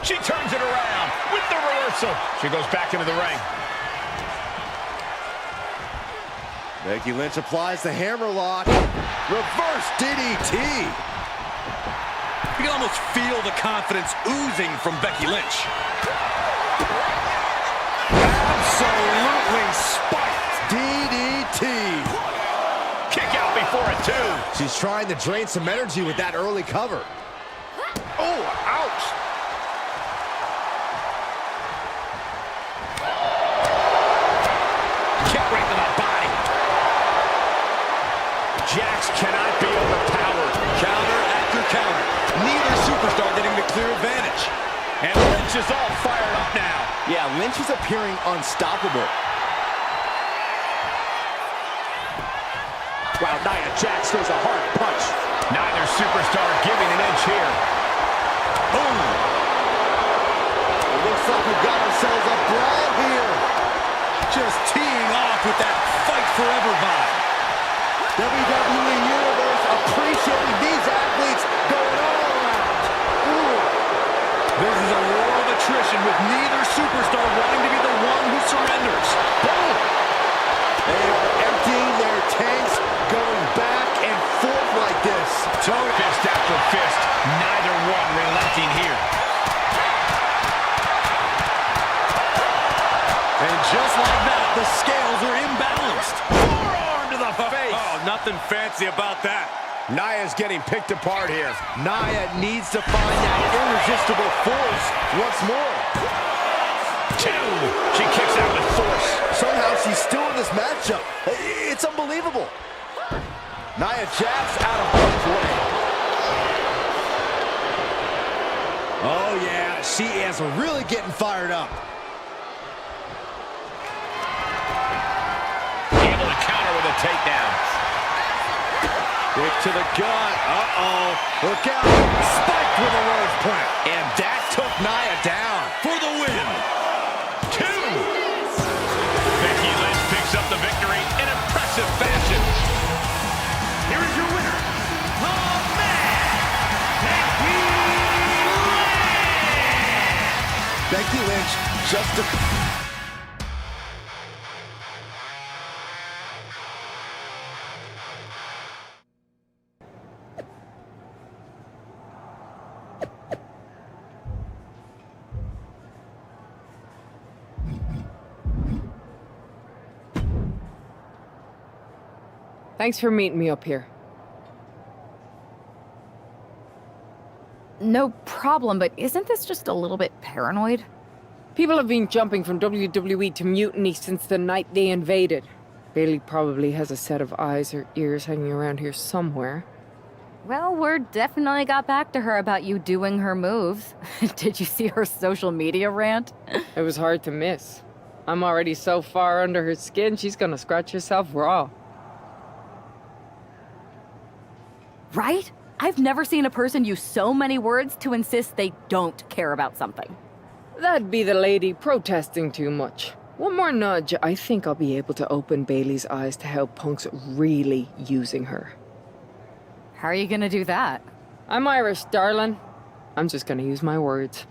B: She turns it around with the reversal. She goes back into the ring.
C: Becky Lynch applies the hammerlock. Reverse DDT.
D: You can almost feel the confidence oozing from Becky Lynch.
C: Absolutely spiked DDT.
B: Kick out before it, too.
C: She's trying to drain some energy with that early cover. Oh, ouch.
B: Kick right to the body. Jax cannot be overpowered.
D: Counter after counter. Neither superstar getting the clear advantage.
B: And Lynch is all fired up now.
C: Yeah, Lynch is appearing unstoppable.
B: Wow, Nia Jax throws a hard punch. Neither superstar giving an inch here. Boom.
C: Looks like we've got ourselves a brawl here.
D: Just teeing off with that fight forever vibe.
C: WWE Universe appreciating these athletes going all around. Ooh.
D: This is a war of attrition with neither superstar wanting to be the one who surrenders.
C: Boom. They are emptying their tanks, going back and forth like this.
B: Fist after fist, neither one relenting here.
D: And just like that, the scales are imbalanced. Forearm to the face. Oh, nothing fancy about that.
B: Nia's getting picked apart here.
C: Nia needs to find that irresistible force once more.
B: 2. She kicks out with force.
C: Somehow she's still in this matchup. It's unbelievable. Nia jabs out of Punk's way. Oh yeah, she is really getting fired up.
B: Able to counter with a takedown.
C: Kick to the gut. Uh-oh. Look out. Spiked with a rose plant. And that took Nia down.
D: For the win.
B: 2. Becky Lynch picks up the victory in impressive fashion. Here is your winner, the man,
C: Becky Lynch just a...
P: Thanks for meeting me up here.
K: No problem, but isn't this just a little bit paranoid?
P: People have been jumping from WWE to Mutiny since the night they invaded. Bailey probably has a set of eyes or ears hanging around here somewhere.
K: Well, word definitely got back to her about you doing her moves. Did you see her social media rant?
P: It was hard to miss. I'm already so far under her skin, she's gonna scratch herself raw.
K: Right? I've never seen a person use so many words to insist they don't care about something.
P: That'd be the lady protesting too much. One more nudge, I think I'll be able to open Bailey's eyes to how Punk's really using her.
K: How are you gonna do that?
P: I'm Irish, darling. I'm just gonna use my words.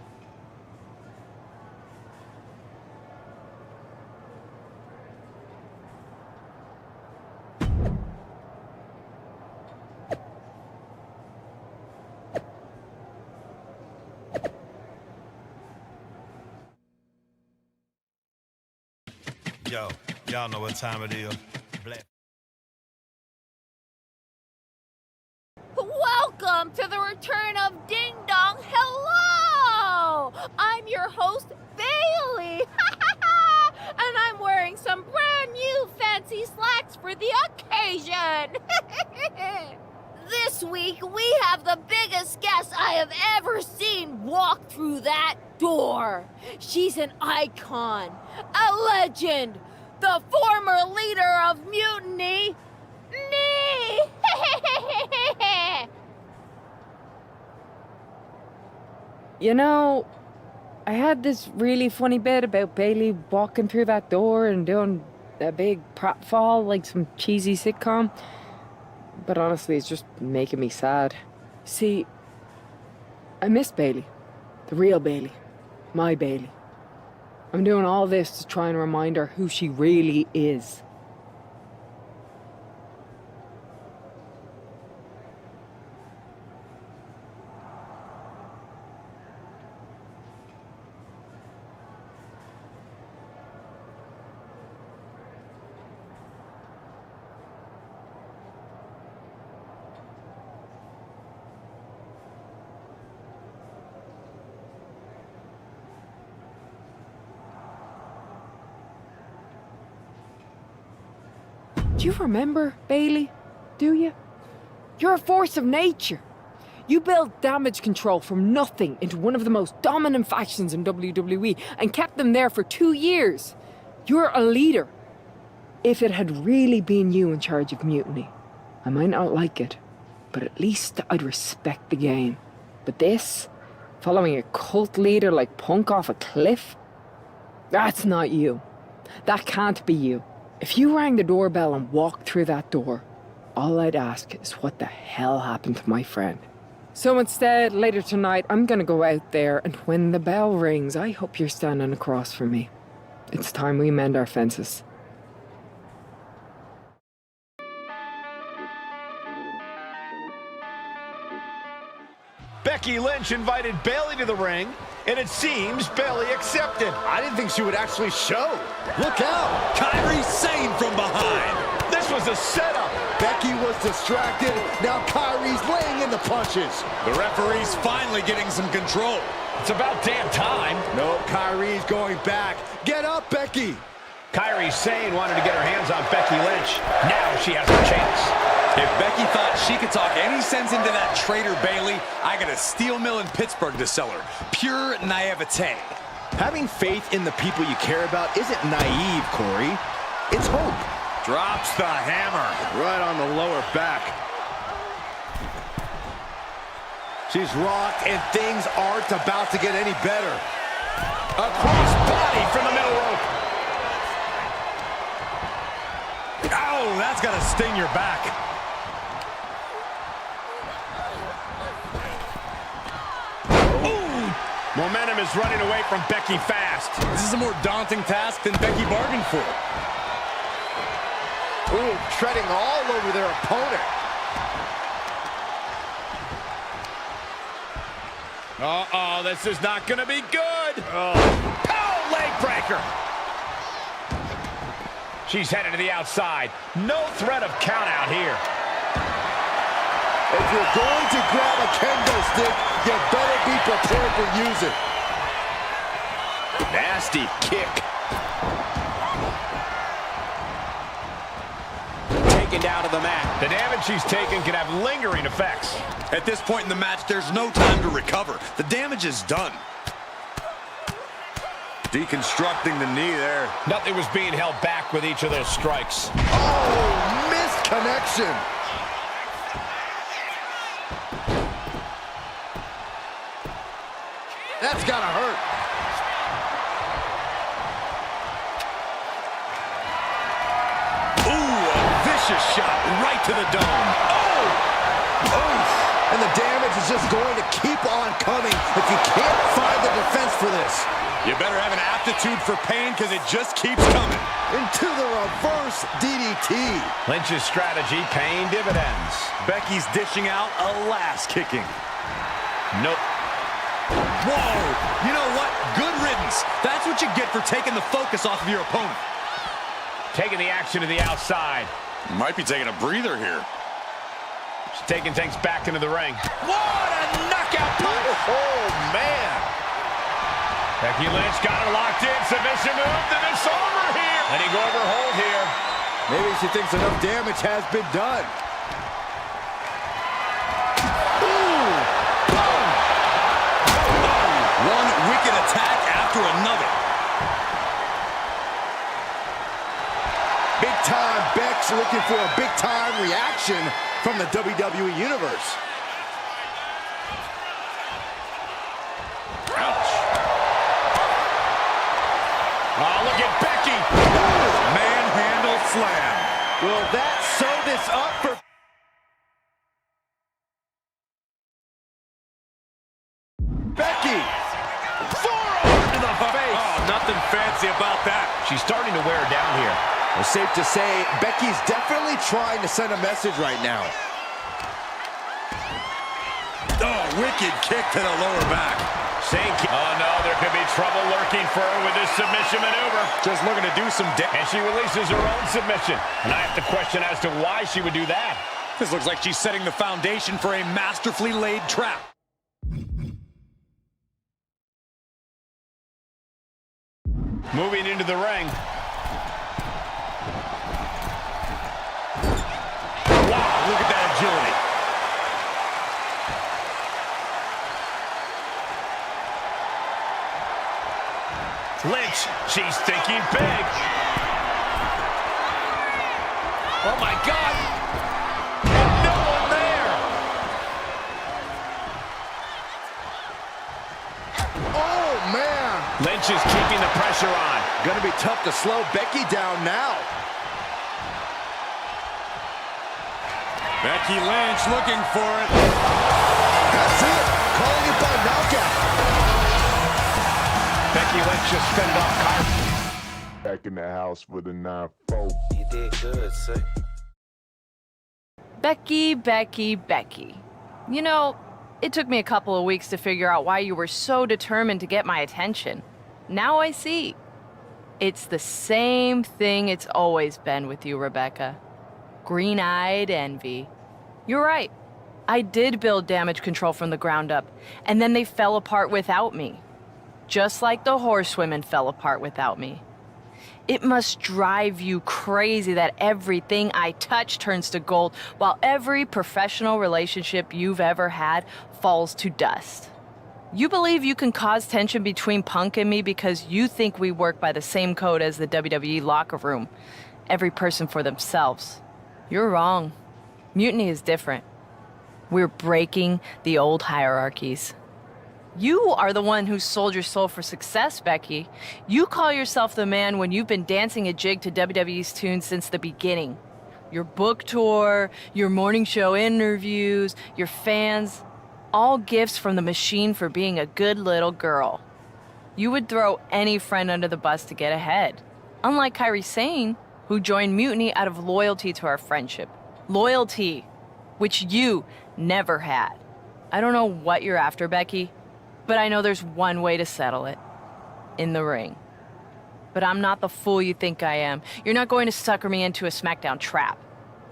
O: Yo, y'all know what time it is. Black.
Q: Welcome to the return of Ding Dong. Hello! I'm your host, Bailey. And I'm wearing some brand new fancy slacks for the occasion. This week, we have the biggest guest I have ever seen walk through that door. She's an icon, a legend, the former leader of Mutiny, me!
P: You know, I had this really funny bit about Bailey walking through that door and doing a big pratfall like some cheesy sitcom. But honestly, it's just making me sad. See, I miss Bailey. The real Bailey. My Bailey. I'm doing all this to try and remind her who she really is. Do you remember, Bailey? Do you? You're a force of nature. You built damage control from nothing into one of the most dominant factions in WWE and kept them there for 2 years. You're a leader. If it had really been you in charge of Mutiny, I might not like it, but at least I'd respect the game. But this, Following a cult leader like Punk off a cliff? That's not you. That can't be you. If you rang the doorbell and walked through that door, all I'd ask is what the hell happened to my friend. So instead, later tonight, I'm gonna go out there, and when the bell rings, I hope you're standing across from me. It's time we mend our fences.
B: Becky Lynch invited Bayley to the ring, and it seems Bayley accepted.
C: I didn't think she would actually show. Look out!
D: Kyrie Sane from behind.
B: This was a setup.
C: Becky was distracted. Now Kyrie's laying in the punches.
D: The referee's finally getting some control.
B: It's about damn time.
C: No, Kyrie's going back. Get up, Becky.
B: Kyrie Sane wanted to get her hands on Becky Lynch. Now she has a chance.
D: If Becky thought she could talk any sense into that traitor Bayley, I got a steel mill in Pittsburgh to sell her. Pure naivete.
C: Having faith in the people you care about isn't naive, Corey. It's hope.
D: Drops the hammer.
C: Right on the lower back. She's rocked, and things aren't about to get any better.
B: A cross body from the middle rope.
D: Oh, that's got to sting your back.
B: Momentum is running away from Becky fast.
D: This is a more daunting task than Becky bargained for.
C: Ooh, treading all over their opponent.
B: Uh-oh, this is not going to be good. Power leg breaker. She's headed to the outside. No threat of count out here.
C: If you're going to grab a kendo stick, you better be prepared to use it.
B: Nasty kick. Taken down to the mat. The damage she's taken can have lingering effects.
D: At this point in the match, there's no time to recover. The damage is done. Deconstructing the knee there.
B: Nothing was being held back with each of those strikes.
C: Oh, missed connection. That's gotta hurt.
D: Ooh, a vicious shot right to the dome.
C: Oh! And the damage is just going to keep on coming if you can't find the defense for this.
D: You better have an aptitude for pain because it just keeps coming.
C: Into the reverse DDT.
B: Lynch's strategy paying dividends.
D: Becky's dishing out a last kicking.
B: Nope.
D: Whoa! You know what? Good riddance. That's what you get for taking the focus off of your opponent.
B: Taking the action to the outside.
D: Might be taking a breather here.
B: She's taking things back into the ring. What a knockout punch!
C: Oh, man.
B: Becky Lynch got her locked in. Submission move. Then it's over here. Letting go of her hold here.
C: Maybe she thinks enough damage has been done.
D: One wicked attack after another.
C: Big time Beck's looking for a big time reaction from the WWE Universe.
B: Ouch. Oh, look at Becky.
D: Manhandle slam.
C: Will that sew this up for... Becky!
B: Forearm to the face.
D: Oh, nothing fancy about that.
B: She's starting to wear down here.
C: Well, safe to say, Becky's definitely trying to send a message right now.
D: Oh, wicked kick to the lower back.
B: Oh, no, there could be trouble lurking for her with this submission maneuver.
D: Just looking to do some damage.
B: And she releases her own submission. And I have to question as to why she would do that.
D: This looks like she's setting the foundation for a masterfully laid trap.
B: Moving into the ring.
D: Wow, look at that agility.
B: Lynch, she's thinking big. Oh, my God. And no one there. Lynch is keeping the pressure on.
C: Gonna be tough to slow Becky down now.
D: Becky Lynch looking for it.
C: That's it. Calling it by knockout.
B: Becky Lynch just fended off Kyrie.
E: Back in the house with a 9-4.
F: You did good, sir.
R: Becky, Becky, Becky. You know, it took me a couple of weeks to figure out why you were so determined to get my attention. Now I see. It's the same thing it's always been with you, Rebecca. Green-eyed envy. You're right. I did build Damage Control from the ground up, and then they fell apart without me. Just like the horsewomen fell apart without me. It must drive you crazy that everything I touch turns to gold, while every professional relationship you've ever had falls to dust. You believe you can cause tension between Punk and me because you think we work by the same code as the WWE locker room. Every person for themselves. You're wrong. Mutiny is different. We're breaking the old hierarchies. You are the one who sold your soul for success, Becky. You call yourself the man when you've been dancing a jig to WWE's tune since the beginning. Your book tour, your morning show interviews, your fans, all gifts from the machine for being a good little girl. You would throw any friend under the bus to get ahead. Unlike Kairi Sane, who joined Mutiny out of loyalty to our friendship. Loyalty, which you never had. I don't know what you're after, Becky, but I know there's one way to settle it. In the ring. But I'm not the fool you think I am. You're not going to sucker me into a SmackDown trap.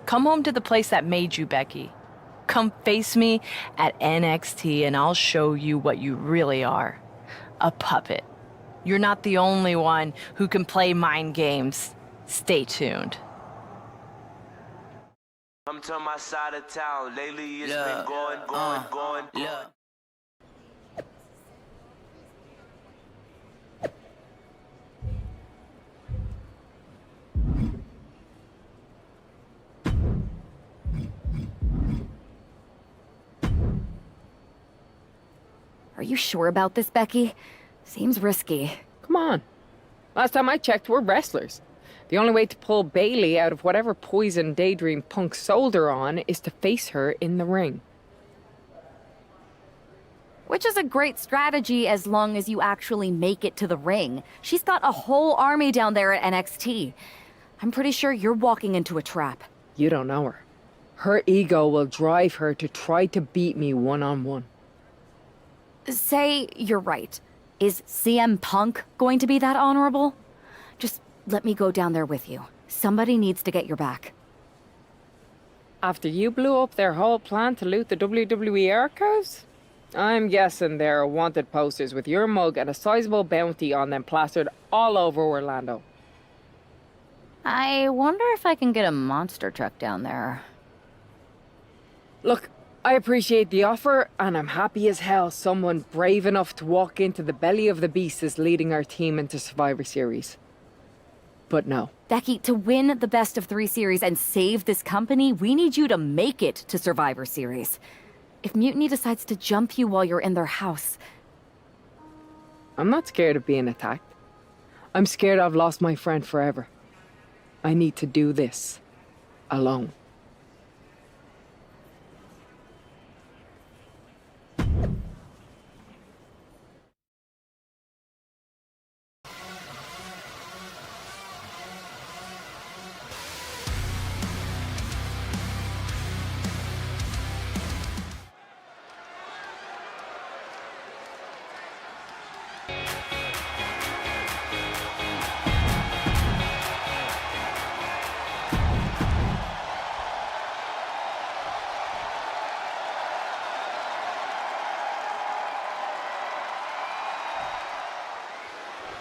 R: Come home to the place that made you, Becky. Come face me at NXT and I'll show you what you really are. A puppet. You're not the only one who can play mind games. Stay tuned.
F: Come to my side of town. Lately it's been going.
L: Yeah.
K: Are you sure about this, Becky? Seems risky.
P: Come on. Last time I checked, we're wrestlers. The only way to pull Bailey out of whatever poison daydream Punk sold her on is to face her in the ring.
K: Which is a great strategy as long as you actually make it to the ring. She's got a whole army down there at NXT. I'm pretty sure you're walking into a trap.
P: You don't know her. Her ego will drive her to try to beat me one-on-one.
K: Say you're right. Is CM Punk going to be that honorable? Just let me go down there with you. Somebody needs to get your back.
P: After you blew up their whole plan to loot the WWE archives? I'm guessing there are wanted posters with your mug and a sizable bounty on them plastered all over Orlando.
K: I wonder if I can get a monster truck down there.
P: Look, I appreciate the offer, and I'm happy as hell someone brave enough to walk into the belly of the beast is leading our team into Survivor Series. But no.
K: Becky, to win the Best of 3 series and save this company, we need you to make it to Survivor Series. If Mutiny decides to jump you while you're in their house...
P: I'm not scared of being attacked. I'm scared I've lost my friend forever. I need to do this. Alone.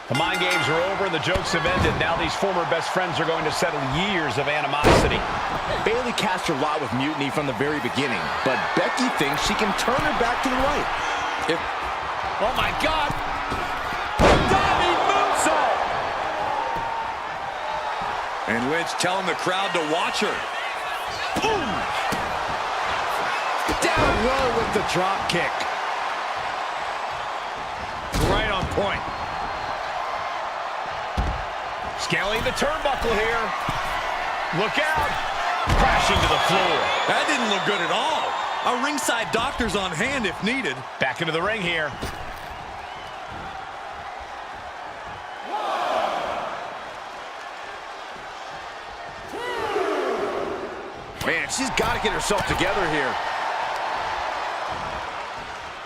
B: The mind games are over and the jokes have ended. Now these former best friends are going to settle years of animosity.
C: Bailey cast her lot with Mutiny from the very beginning, but Becky thinks she can turn her back to the right.
D: Oh my God! Diving moonsault! And Lynch telling the crowd to watch her.
C: Boom! Down low with the drop kick.
D: Right on point.
B: Scaling the turnbuckle here. Look out. Crashing to the floor.
D: That didn't look good at all. A ringside doctor's on hand if needed.
B: Back into the ring here.
C: Man, she's got to get herself together here.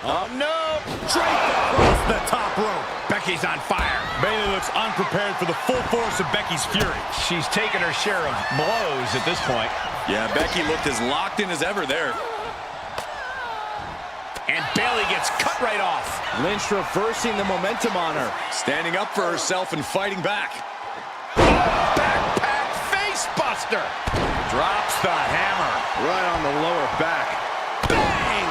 B: Oh, no.
D: Draped across the top rope.
B: Becky's on fire.
D: Bayley looks unprepared for the full force of Becky's fury.
B: She's taken her share of blows at this point.
D: Yeah, Becky looked as locked in as ever there.
B: And Bayley gets cut right off.
C: Lynch reversing the momentum on her.
D: Standing up for herself and fighting back.
B: Backpack face buster.
D: Drops the hammer.
C: Right on the lower back.
B: Bang!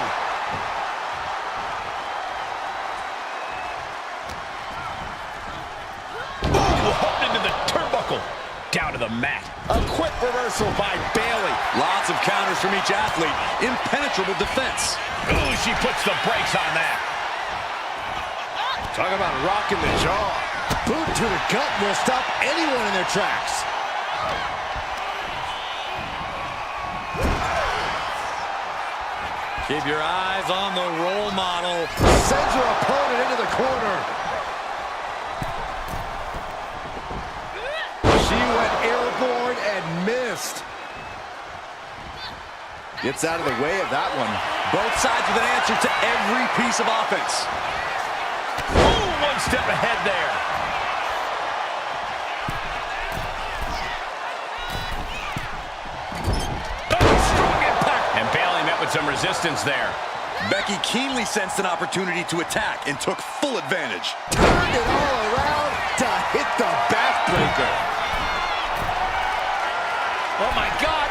B: Ooh, hooked into the turnbuckle. Down to the mat.
C: A quick reversal by Bayley.
D: Lots of counters from each athlete. Impenetrable defense.
B: Ooh, she puts the brakes on that.
C: Talk about rocking the jaw. Boot to the gut will stop anyone in their tracks.
D: Keep your eyes on the role model.
C: Sends her opponent into the corner. She went airborne and missed. Gets out of the way of that one.
D: Both sides with an answer to every piece of offense.
B: Ooh, one step ahead there. Oh, strong impact. And Bayley met with some resistance there.
D: Becky keenly sensed an opportunity to attack and took full advantage.
C: Turned it all around to hit the backbreaker.
B: Oh, my God.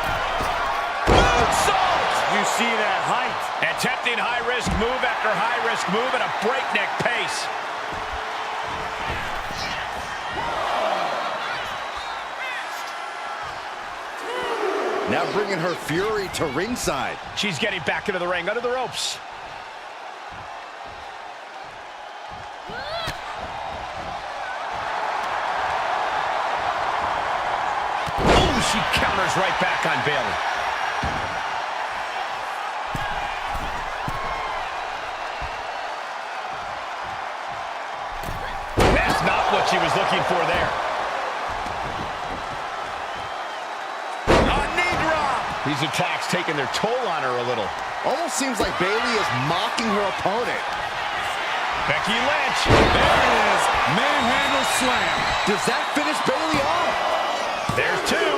B: You see that height. Attempting high-risk move after high-risk move at a breakneck pace.
C: Now bringing her fury to ringside.
B: She's getting back into the ring, under the ropes. Oh, she counters right back on Bayley. That's not what she was looking for there. These attacks taking their toll on her a little.
C: Almost seems like Bayley is mocking her opponent.
B: Becky Lynch.
D: There it is. Manhandle slam.
C: Does that finish Bayley off?
B: There's two.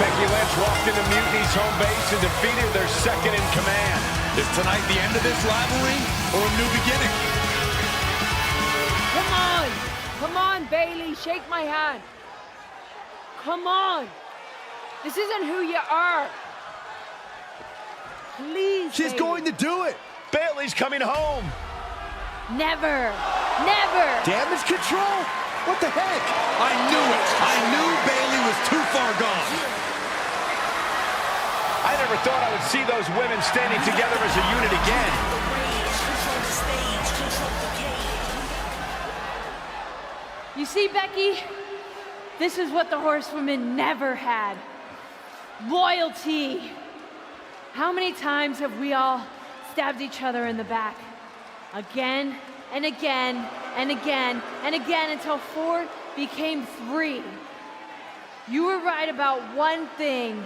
B: Becky Lynch walked into Mutiny's home base and defeated their second in command.
D: Is tonight the end of this rivalry or a new beginning?
Q: Come on. Come on, Bayley. Shake my hand. Come on. This isn't who you are. Please,
C: She's going to do it.
B: Bayley's coming home.
Q: Never. Never.
C: Damage control? What the heck?
D: I knew it. I knew Bayley was too far gone.
B: I never thought I would see those women standing together as a unit again.
Q: You see, Becky? This is what the horsewomen never had. Loyalty. How many times have we all stabbed each other in the back? Again and again and again and again until 4 became 3. You were right about one thing.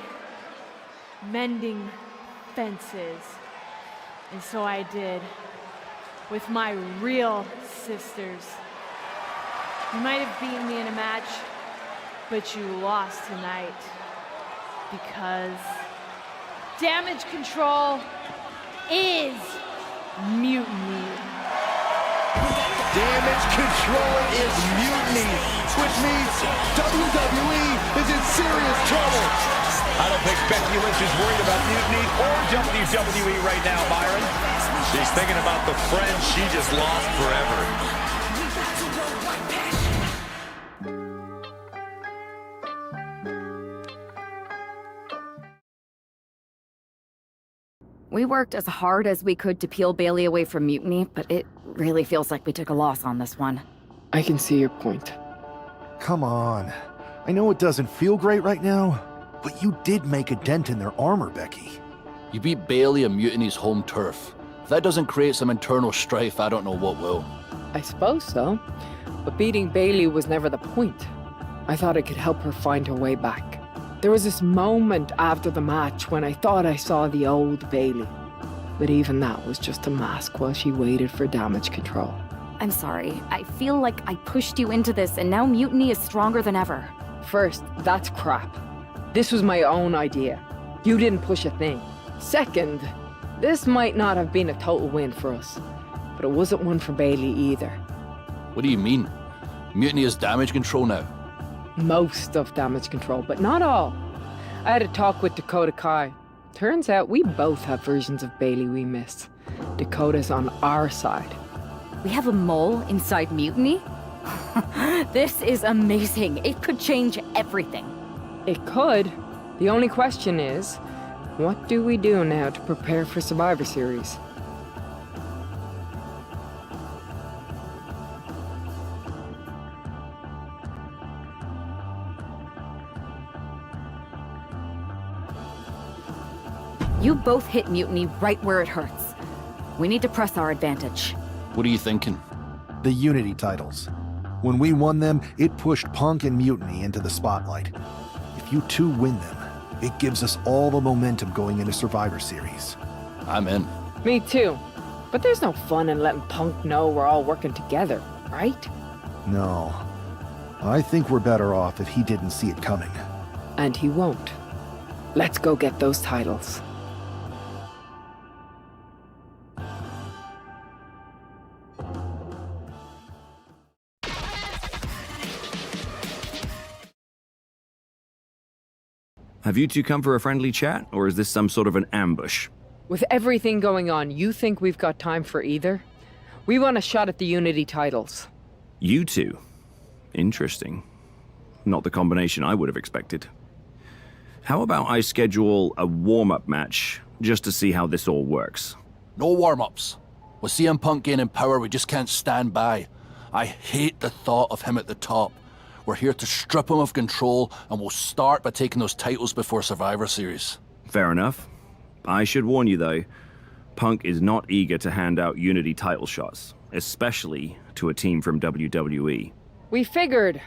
Q: Mending fences. And so I did. With my real sisters. You might have beaten me in a match, but you lost tonight. Because damage control is mutiny.
C: Damage control is mutiny, which means WWE is in serious trouble.
B: I don't think Becky Lynch is worried about mutiny or WWE right now, Byron.
D: She's thinking about the friend she just lost forever.
K: We worked as hard as we could to peel Bayley away from Mutiny, but it really feels like we took a loss on this one.
P: I can see your point.
I: Come on. I know it doesn't feel great right now, but you did make a dent in their armor, Becky.
M: You beat Bailey on Mutiny's home turf. If that doesn't create some internal strife, I don't know what will.
P: I suppose so. But beating Bailey was never the point. I thought it could help her find her way back. There was this moment after the match when I thought I saw the old Bailey. But even that was just a mask while she waited for damage control.
K: I'm sorry. I feel like I pushed you into this and now Mutiny is stronger than ever.
P: First, that's crap. This was my own idea. You didn't push a thing. Second, this might not have been a total win for us. But it wasn't one for Bailey either.
M: What do you mean? Mutiny has damage control now?
P: Most of damage control, but not all. I had a talk with Dakota Kai. Turns out we both have versions of Bailey we miss. Dakota's on our side.
K: We have a mole inside Mutiny? This is amazing. It could change everything.
P: It could. The only question is, what do we do now to prepare for Survivor Series?
K: You both hit Mutiny right where it hurts. We need to press our advantage.
M: What are you thinking?
I: The Unity titles. When we won them, it pushed Punk and Mutiny into the spotlight. If you two win them, it gives us all the momentum going into Survivor Series.
M: I'm in.
P: Me too. But there's no fun in letting Punk know we're all working together, right?
I: No. I think we're better off if he didn't see it coming.
P: And he won't. Let's go get those titles.
H: Have you two come for a friendly chat, or is this some sort of an ambush?
P: With everything going on, you think we've got time for either? We want a shot at the Unity titles.
H: You two? Interesting. Not the combination I would have expected. How about I schedule a warm-up match, just to see how this all works?
M: No warm-ups. With CM Punk gaining power, we just can't stand by. I hate the thought of him at the top. We're here to strip him of control, and we'll start by taking those titles before Survivor Series.
H: Fair enough. I should warn you, though, Punk is not eager to hand out Unity title shots, especially to a team from WWE.
P: We figured.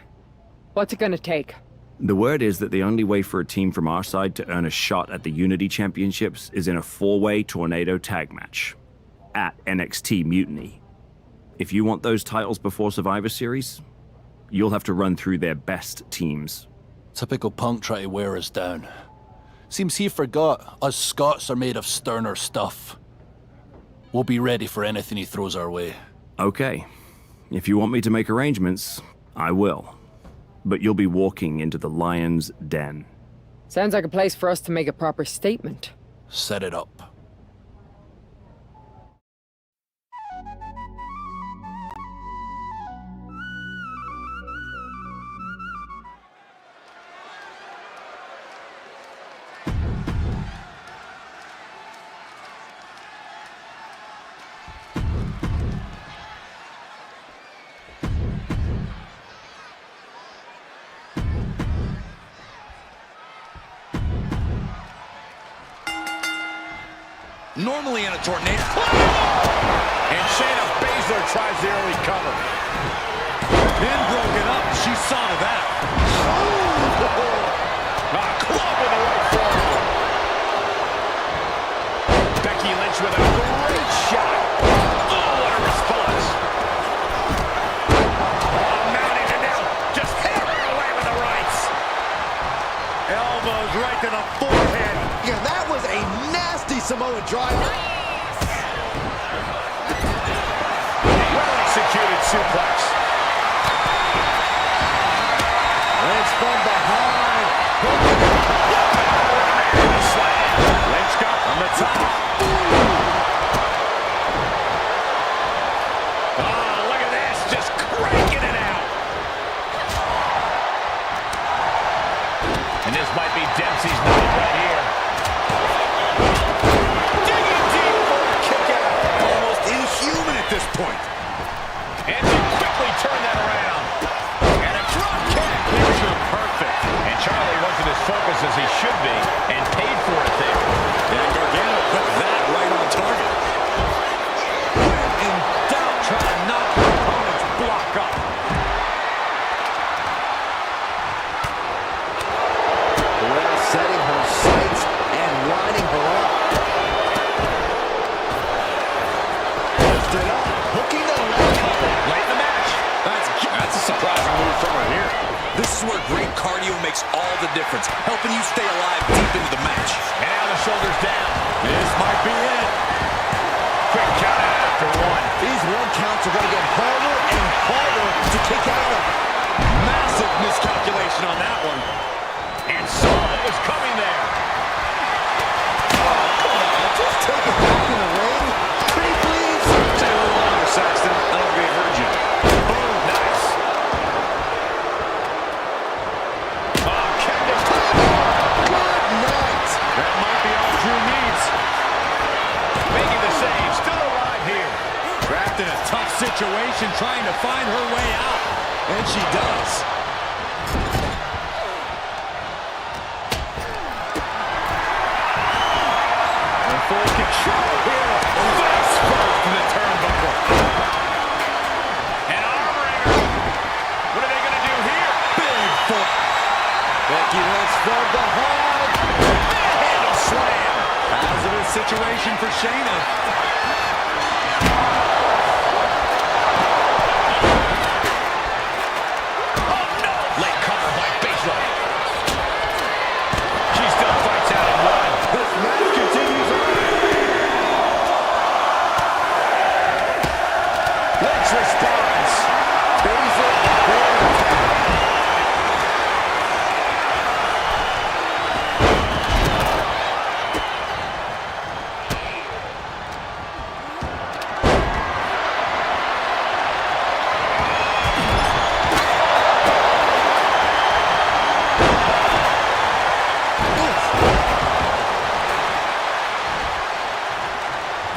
P: What's it gonna take?
H: The word is that the only way for a team from our side to earn a shot at the Unity Championships is in a 4-way Tornado tag match at NXT Mutiny. If you want those titles before Survivor Series, you'll have to run through their best teams.
M: Typical Punk trying to wear us down. Seems he forgot us Scots are made of sterner stuff. We'll be ready for anything he throws our way.
H: Okay. If you want me to make arrangements, I will. But you'll be walking into the lion's den.
P: Sounds like a place for us to make a proper statement.
M: Set it up.
D: Normally in a tornado.
B: And Shayna Baszler tries the early cover.
D: Pin broken up. She saw to that.
B: Club with the right forearm. Becky Lynch with a great shot. Oh, what a response. Mounting it now. Just hammering away with the rights.
C: Elbows right to the forehead. Yeah, that was a nasty Samoan driver.
B: Well-executed suplex.
C: Lynch from behind.
B: Lynch got from the top. Oh, look at this. Just cranking it out. And this might be Dempsey's night right here. Digging deep for a kick out.
D: Almost inhuman at this point.
B: And she quickly turned that around. And a drop kick. focused as he should be and paid for it there.
D: And Gargano put that right on target. When in doubt, try to knock your opponent's block off.
C: Well, setting her sights and lining her up. Lifted up, hooking the leg cover.
B: Late in the match.
D: That's a surprising move from her here. This is where great cardio makes all the difference, helping you stay alive deep into the match.
B: And now the shoulders down.
D: This might be it.
B: Quick count out after one.
C: These one counts are going to get harder and harder to kick out of.
D: Massive miscalculation on that one.
B: And saw what was coming there.
C: Just take it back in the ring. Pretty please.
D: Say a little longer, Saxton. I don't think I heard you.
B: Boom, nice. Oh, kicked him.
C: Good night.
D: That might be all Drew needs.
B: Making the save, still alive here.
D: Trapped in a tough situation, trying to find her way out. And she does. And full control here. Face first in the turnbuckle.
B: An arm wringer. What are they going to do here?
D: Big foot.
C: Becky Lynch from behind.
B: Handle slam.
D: Positive situation for Shayna.
B: Late cover by Baszler. She still fights out at one.
C: This match continues on.
B: Lynch responds.
C: Baszler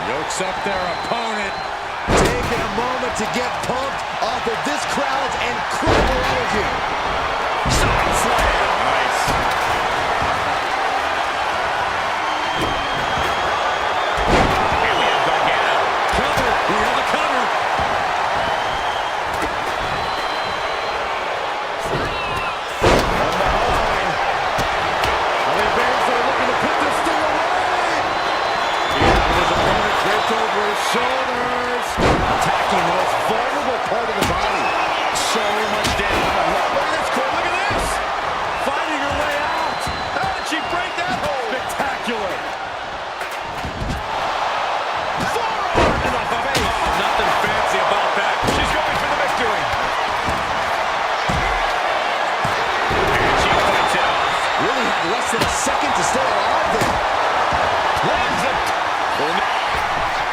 D: Yokes up their opponent.
C: taking a moment to get pumped off of this crowd's incredible energy.
B: Side slam. Nice. Here we have Gargano.
D: Cover. We have a cover.
C: From behind. I think Baszler looking to put this thing away. His opponent draped over his shoulders. Attacking the most vulnerable part of the body.
B: So much damage.
C: Look at this, Cole. Look at this.
D: Finding her way out.
B: How did she break that hold?
D: Spectacular.
B: Forearm to the face.
D: Nothing fancy about that.
B: She's going for the victory. And she fights it off.
C: Really had less than a second to stay alive there.
B: Lands it.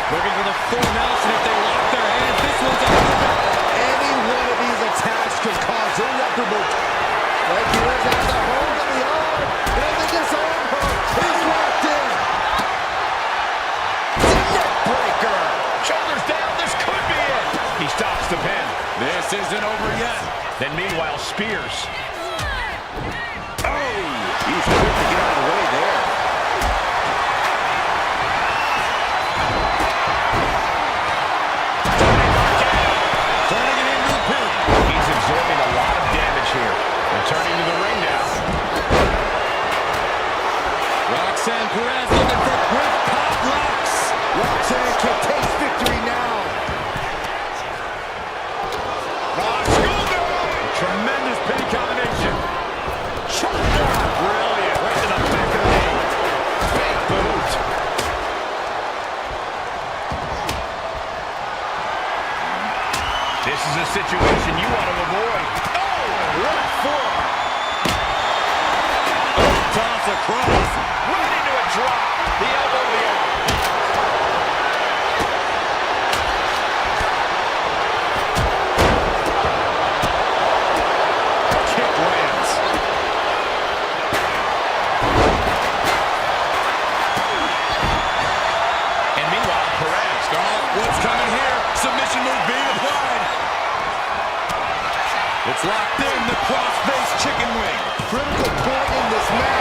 D: Looking for the full Nelson. If they lock their hands, this one's over.
C: Any one of these attacks could cause irreparable. Like he was at the hold of the arm. And they disarm her. He's locked in. Neck breaker.
B: Shoulders down. This could be it. He stops the pin.
D: This isn't over yet.
B: Then meanwhile, Spears.
C: Oh, he's quick to get out of the way there.
D: Turning it into a pin.
B: He's absorbing a lot of damage here. Returning to the ring now.
D: Roxanne Perez looking for quick pop locks.
C: Roxanne can taste victory now.
D: Tremendous pin combination.
B: Brilliant. Right to the back of the knee. Big boot. This is a situation you want to avoid. Oh, what for?
D: Toss across.
B: Right into a drop. The elbow of the arm.
D: Kick lands.
B: And meanwhile, Perez.
D: Oh, what's coming here? Submission move being applied. It's locked in. The cross-face chicken wing.
C: Critical point in this match.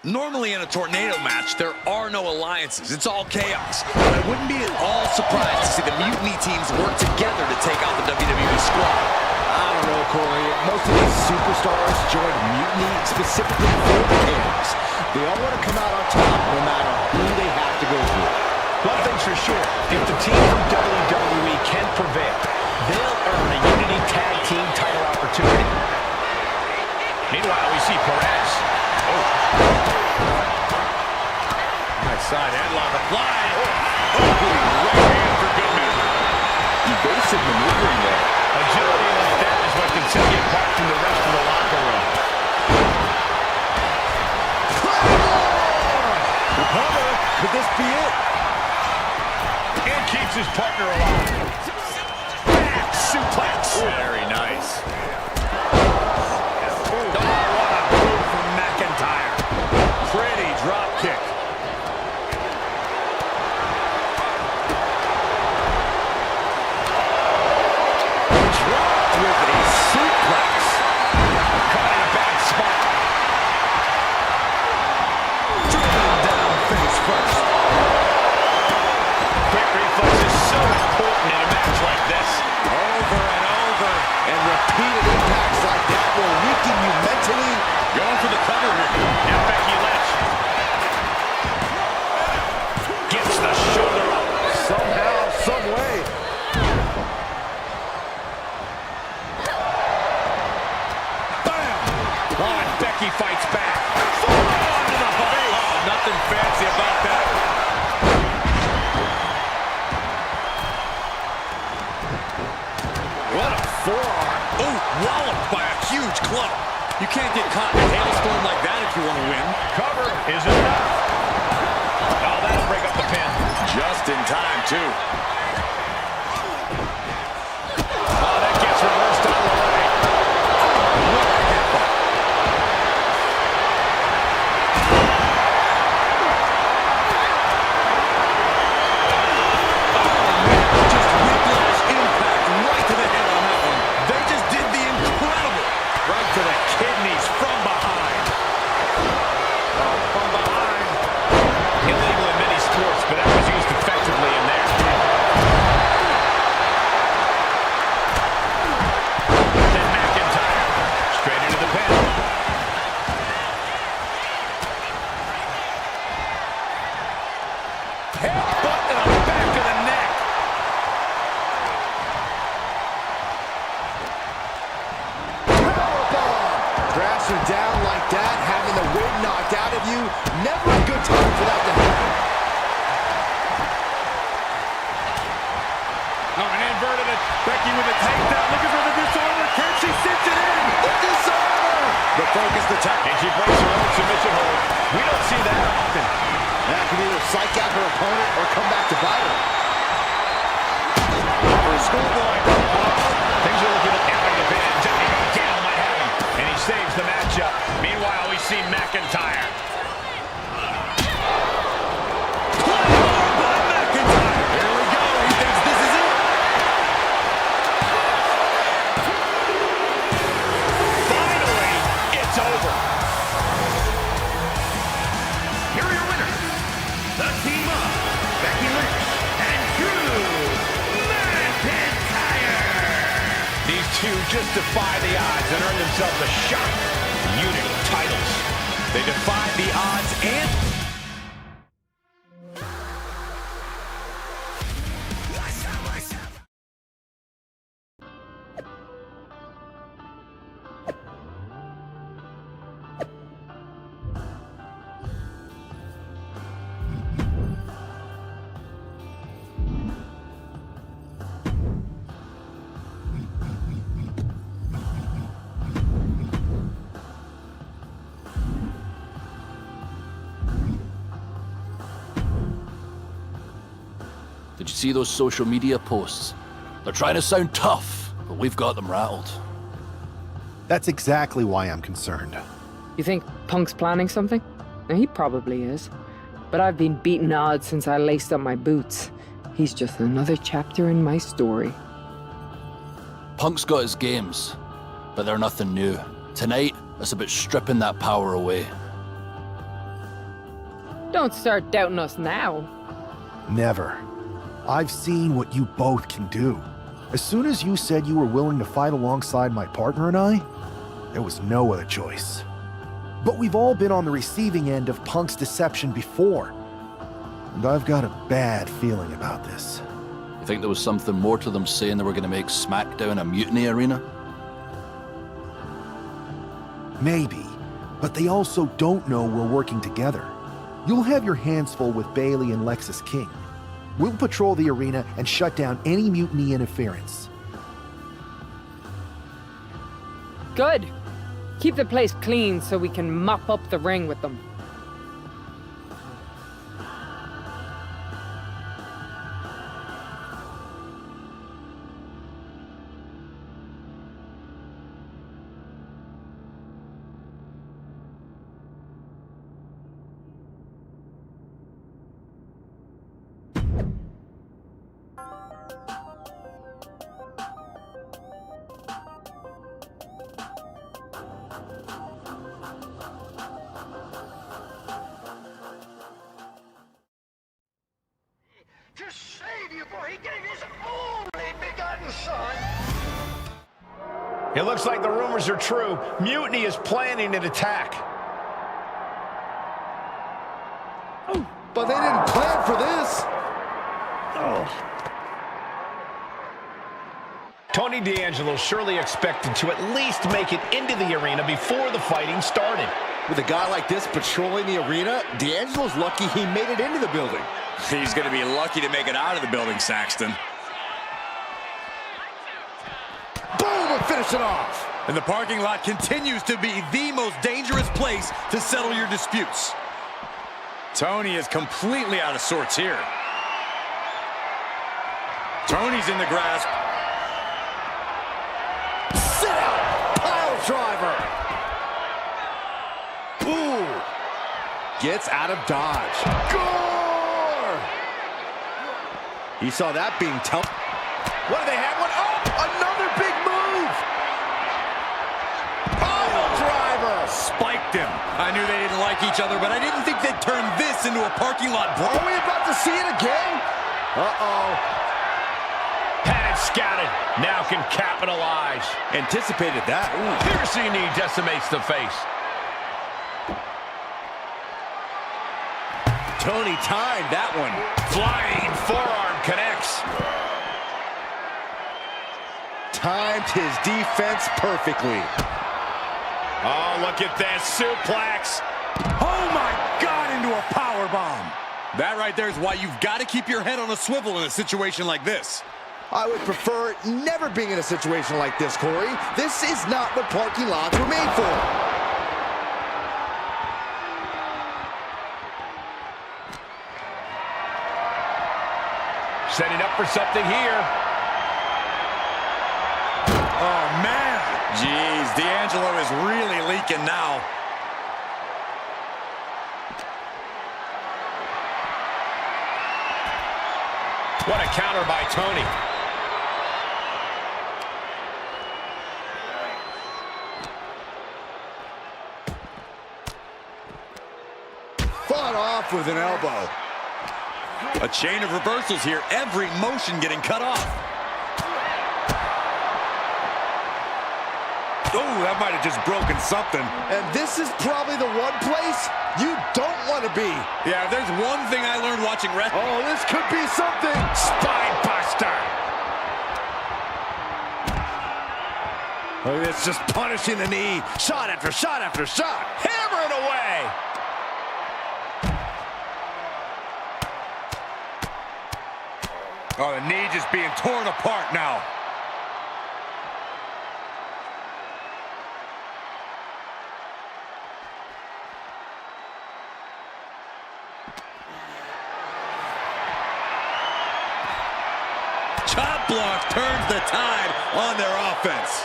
D: Normally in a tornado match, there are no alliances. It's all chaos. But I wouldn't be at all surprised to see the Mutiny teams work together to take out the WWE squad.
C: I don't know, Corey. Most of these superstars join Mutiny specifically for the chaos. They all want to come out on top no matter who they have to go through.
B: One thing's for sure, if the team from WWE can prevail, they'll earn a Unity Tag Team title opportunity. Meanwhile, we see Perez. Oh. Nice side headlock applied. Oh, right hand for good measure.
C: Evasive maneuvering there.
B: Agility like that is what can set you apart from the rest of the locker room.
C: Recover. Could this be it?
B: And keeps his partner alive. Back suplex. Very nice. Oh, what a move from McIntyre. Pretty drop kick.
C: Drop with a suplex.
B: Caught in a bad spot.
C: Driven down face first.
B: Quick reflex is so important in a match like this.
C: Over and over. And repeated impacts like that will weaken you mentally.
B: Going for the cover here. Now Becky Lynch. Gets the shoulder up.
C: Somehow, some way.
B: Bam! Oh, and Becky fights back. Forearm to the face. Oh, nothing fancy about that.
C: What a forearm.
D: Oh, walloped by a huge club. You can't get caught in a hailstorm like that if you want to win.
B: Cover isn't enough. Oh, that'll break up the pin.
D: Just in time, too.
B: Oh, that gets reversed out of the way.
D: What a headbutt. Just whiplash impact right to the head on that one. They just did the incredible.
B: Right to the kidneys from behind. Oh, from behind. Illegal in many sports, but that was used effectively in there. Then McIntyre. Straight into the pin. Headbutt to the back of the neck.
C: Crashing down like that, having the wind knocked out of you, never a good time for that to happen.
B: Oh, and inverted it. Becky with a takedown, looking for the disorder. Can she cinch it in?
C: The disorder!
B: The focused attack. And she breaks her own submission hold. We don't see that often.
C: That can either psych out her opponent or come back to bite her.
B: For a schoolboy. Things are looking out of the pin. Gale might have him. And he saves the matchup. Meanwhile, we see McIntyre. Here we go. He thinks this is it. Finally, it's over.
A: Here are your winners, the team of Becky Lynch and Drew McIntyre.
B: These two just defy the odds and earn themselves a shot at Unity titles.
D: They defied the odds and...
M: Did you see those social media posts? They're trying to sound tough, but we've got them rattled.
I: That's exactly why I'm concerned.
P: You think Punk's planning something? He probably is. But I've been beating odds since I laced up my boots. He's just another chapter in my story.
M: Punk's got his games, but they're nothing new. Tonight, it's about stripping that power away.
P: Don't start doubting us now.
I: Never. I've seen what you both can do. As soon as you said you were willing to fight alongside my partner and I, there was no other choice. But we've all been on the receiving end of Punk's deception before. And I've got a bad feeling about this.
M: You think there was something more to them saying they were going to make SmackDown a mutiny arena?
I: Maybe, but they also don't know we're working together. You'll have your hands full with Bayley and Lexis King. We'll patrol the arena and shut down any mutiny interference.
P: Good. Keep the place clean so we can mop up the ring with them.
A: To save you, for he gave his only begotten son.
B: It looks like the rumors are true. Mutiny is planning an attack.
C: But they didn't plan for this.
B: Tony D'Angelo surely expected to at least make it into the arena before the fighting started.
C: With a guy like this patrolling the arena, D'Angelo's lucky he made it into the building.
D: He's going to be lucky to make it out of the building, Saxton.
C: Boom, and finish it off.
D: And the parking lot continues to be the most dangerous place to settle your disputes. Tony is completely out of sorts here. Tony's in the grasp.
C: Sit out, pile driver. Ooh, gets out of dodge. Gore! He saw that being tough.
B: What do they have? What? Oh, another big move!
C: Pile driver!
D: Spiked him. I knew they didn't like each other, but I didn't think they'd turn this into a parking lot brawl.
C: Are we about to see it again? Uh-oh.
B: Had it scouted. Now can capitalize.
C: Anticipated that. Ooh.
B: Piercing knee decimates the face.
C: Tony timed that one.
B: Flying forearm connects.
C: Timed his defense perfectly.
B: Oh, look at this suplex.
D: Oh my God, into a power bomb. That right there is why you've got to keep your head on a swivel in a situation like this.
C: I would prefer never being in a situation like this, Corey. This is not what parking lots were made for.
B: Setting up for something here.
D: Oh, man. Jeez, D'Angelo is really leaking now.
B: What a counter by Tony.
C: Fought off with an elbow.
D: A chain of reversals here. Every motion getting cut off. Oh, that might have just broken something.
C: And this is probably the one place you don't want to be.
D: Yeah, if there's one thing I learned watching wrestling.
C: Oh, this could be something.
B: Spine buster.
C: Oh, it's just punishing the knee. Shot after shot after shot.
B: Hammering away.
D: Oh, the knee just being torn apart now. Chop block turns the tide on their offense.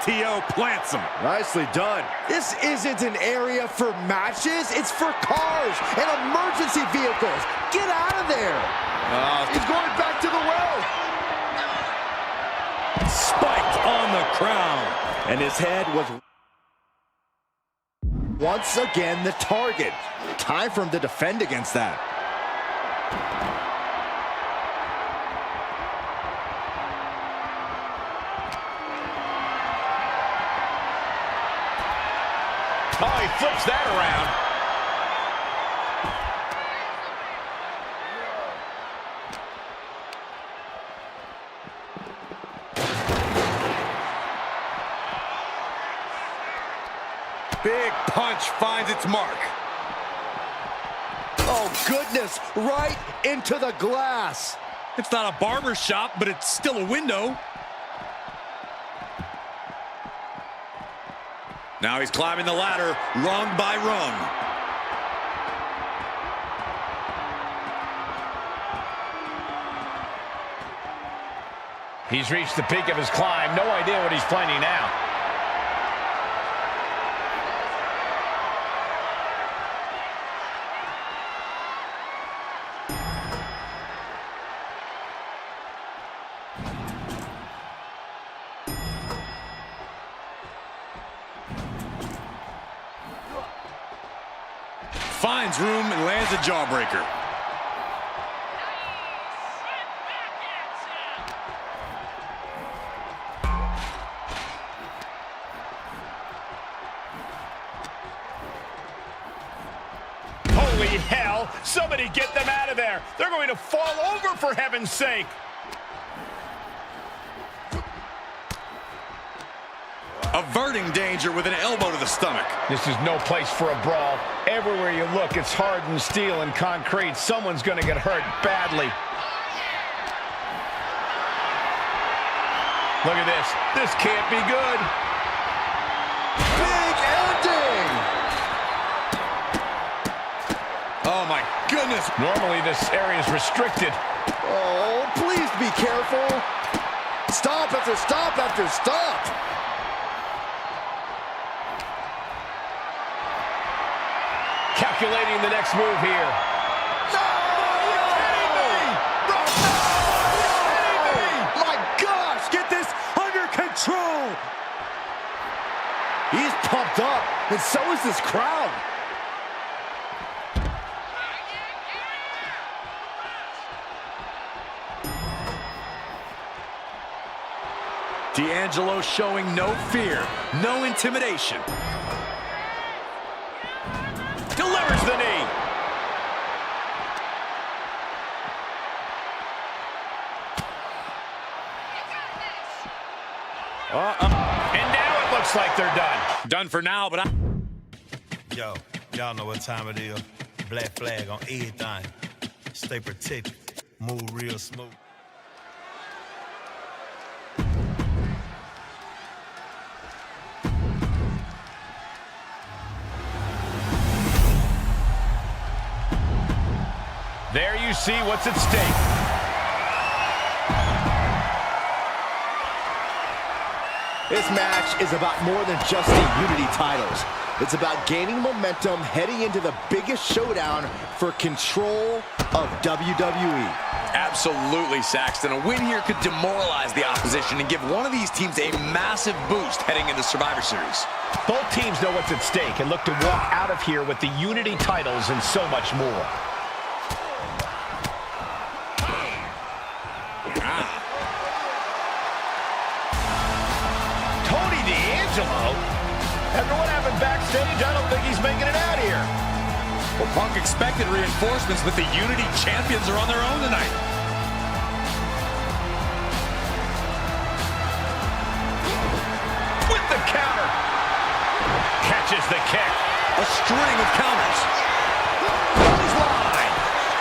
D: STO plants him.
C: Nicely done. This isn't an area for matches. It's for cars and emergency vehicles. Get out of there. He's going back to the well.
D: crown.
C: And his head was once again the target. Time for him to defend against that.
B: Oh, he flips that around.
D: Big punch finds its mark.
C: Oh, goodness, right into the glass.
D: It's not a barber shop, but it's still a window. Now he's climbing the ladder, rung by rung.
B: He's reached the peak of his climb. No idea what he's planning now.
D: Finds room and lands a jawbreaker.
B: Holy hell! Somebody get them out of there! They're going to fall over, for heaven's sake!
D: Averting danger with an elbow to the stomach.
B: This is no place for a brawl. Everywhere you look, it's hardened steel and concrete. Someone's going to get hurt badly. Look at this. This can't be good.
C: Big ending!
D: Oh, my goodness.
B: Normally, this area is restricted.
C: Oh, please be careful. Stop after stop after stop.
B: Calculating the next move here.
C: No! My gosh, get this under control. He's pumped up, and so is this crowd.
D: D'Angelo showing no fear, no intimidation.
B: Delivers the knee. And now it looks like they're done.
D: Done for now, but
O: Yo, y'all know what time it is. Black flag on everything. Stay protected. Move real smooth.
B: There you see what's at stake.
C: This match is about more than just the Unity titles. It's about gaining momentum heading into the biggest showdown for control of WWE.
D: absolutely, Saxton. A win here could demoralize the opposition and give one of these teams a massive boost heading into Survivor Series.
B: Both teams know what's at stake and look to walk out of here with the Unity titles and so much more. Tony D'Angelo? After what happened backstage, I don't think he's making it out here.
D: Well, Punk expected reinforcements, but the Unity champions are on their own tonight.
B: With the counter. Catches the kick.
D: A string of counters.
B: Clothesline.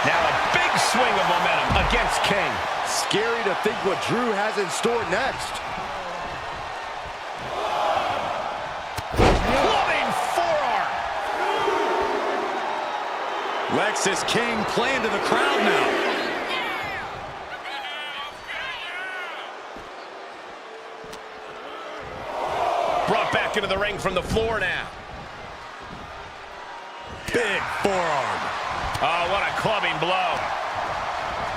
B: Now a big swing of momentum against King.
C: Scary to think what Drew has in store next.
B: Clubbing forearm.
D: Lexus King playing to the crowd now.
B: Brought back into the ring from the floor now.
D: Big forearm.
B: Oh, what a clubbing blow.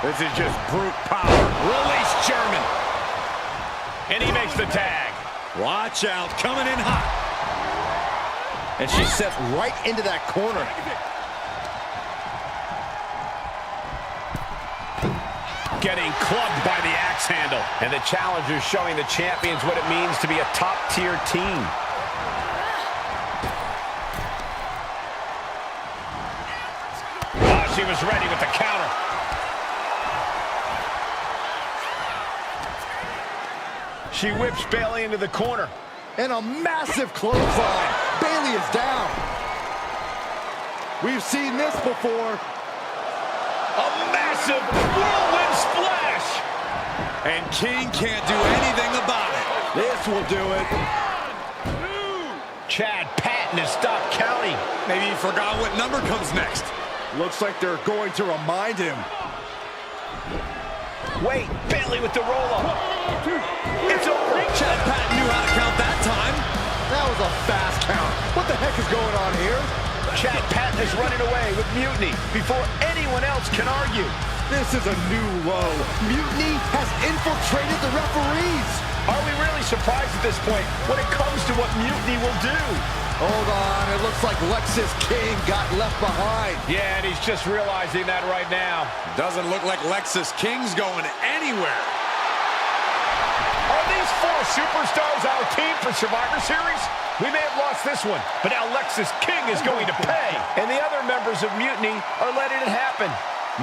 B: This is just brute power. Release German. And he makes the tag.
D: Watch out, coming in hot.
C: And she's set right into that corner.
B: Getting clubbed by the axe handle. And the challenger's showing the champions what it means to be a top-tier team. Oh, she was ready with the counter. She whips Bayley into the corner.
C: And a massive clothesline. Bayley is down. We've seen this before.
B: A massive whirlwind splash.
D: And King can't do anything about it.
C: This will do it.
B: Chad Patton has stopped counting.
D: Maybe he forgot what number comes next.
C: Looks like they're going to remind him.
B: Wait, Bayley with the roll-up. It's over.
D: Chad Patton knew how to count that time.
C: That was a fast count. What the heck is going on here?
B: Chad Patton is running away with Mutiny before anyone else can argue.
C: This is a new low. Mutiny has infiltrated the referees.
B: Are we really surprised at this point when it comes to what Mutiny will do?
C: Hold on, it looks like Lexis King got left behind.
B: Yeah, and he's just realizing that right now.
D: Doesn't look like Lexis King's going anywhere.
B: Are these four superstars our team for Survivor Series? We may have lost this one, but now Lexis King is going to pay. And the other members of Mutiny are letting it happen.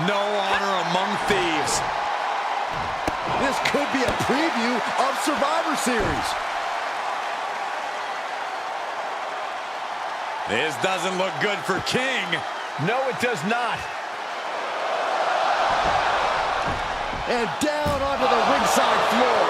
D: No honor among thieves.
C: This could be a preview of Survivor Series.
D: This doesn't look good for King.
B: No, it does not.
C: And down onto the ringside floor.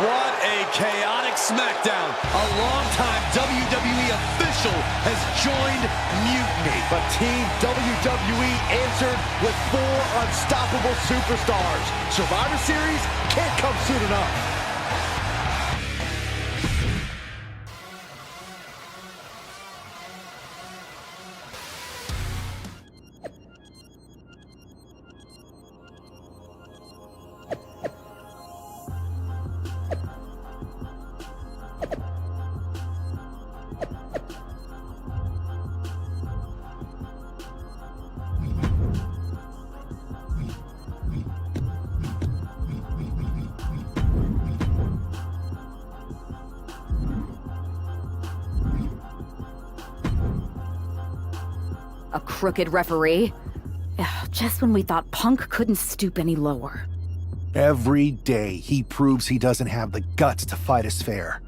D: What a chaotic SmackDown. A longtime WWE official has joined Mutiny.
C: But Team WWE answered with 4 unstoppable superstars. Survivor Series can't come soon enough.
K: A crooked referee? Ugh, just when we thought Punk couldn't stoop any lower.
I: Every day he proves he doesn't have the guts to fight us fair.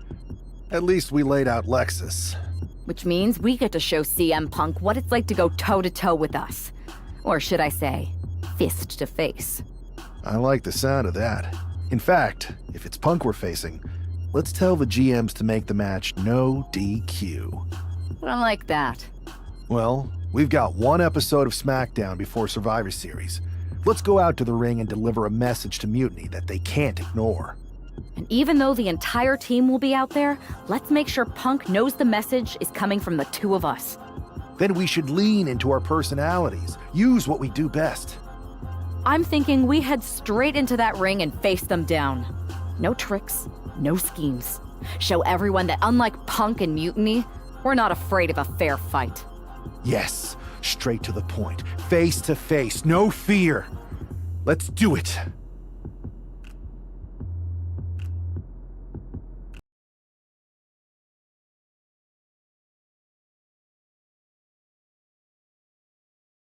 I: At least we laid out Lexus.
K: Which means we get to show CM Punk what it's like to go toe-to-toe with us. Or should I say, fist to face.
I: I like the sound of that. In fact, if it's Punk we're facing, let's tell the GMs to make the match no DQ.
K: I like that.
I: Well, we've got one episode of SmackDown before Survivor Series. Let's go out to the ring and deliver a message to Mutiny that they can't ignore.
K: And even though the entire team will be out there, let's make sure Punk knows the message is coming from the two of us.
I: Then we should lean into our personalities, use what we do best.
K: I'm thinking we head straight into that ring and face them down. No tricks, no schemes. Show everyone that unlike Punk and Mutiny, we're not afraid of a fair fight.
I: Yes, straight to the point, face to face, no fear. Let's do it.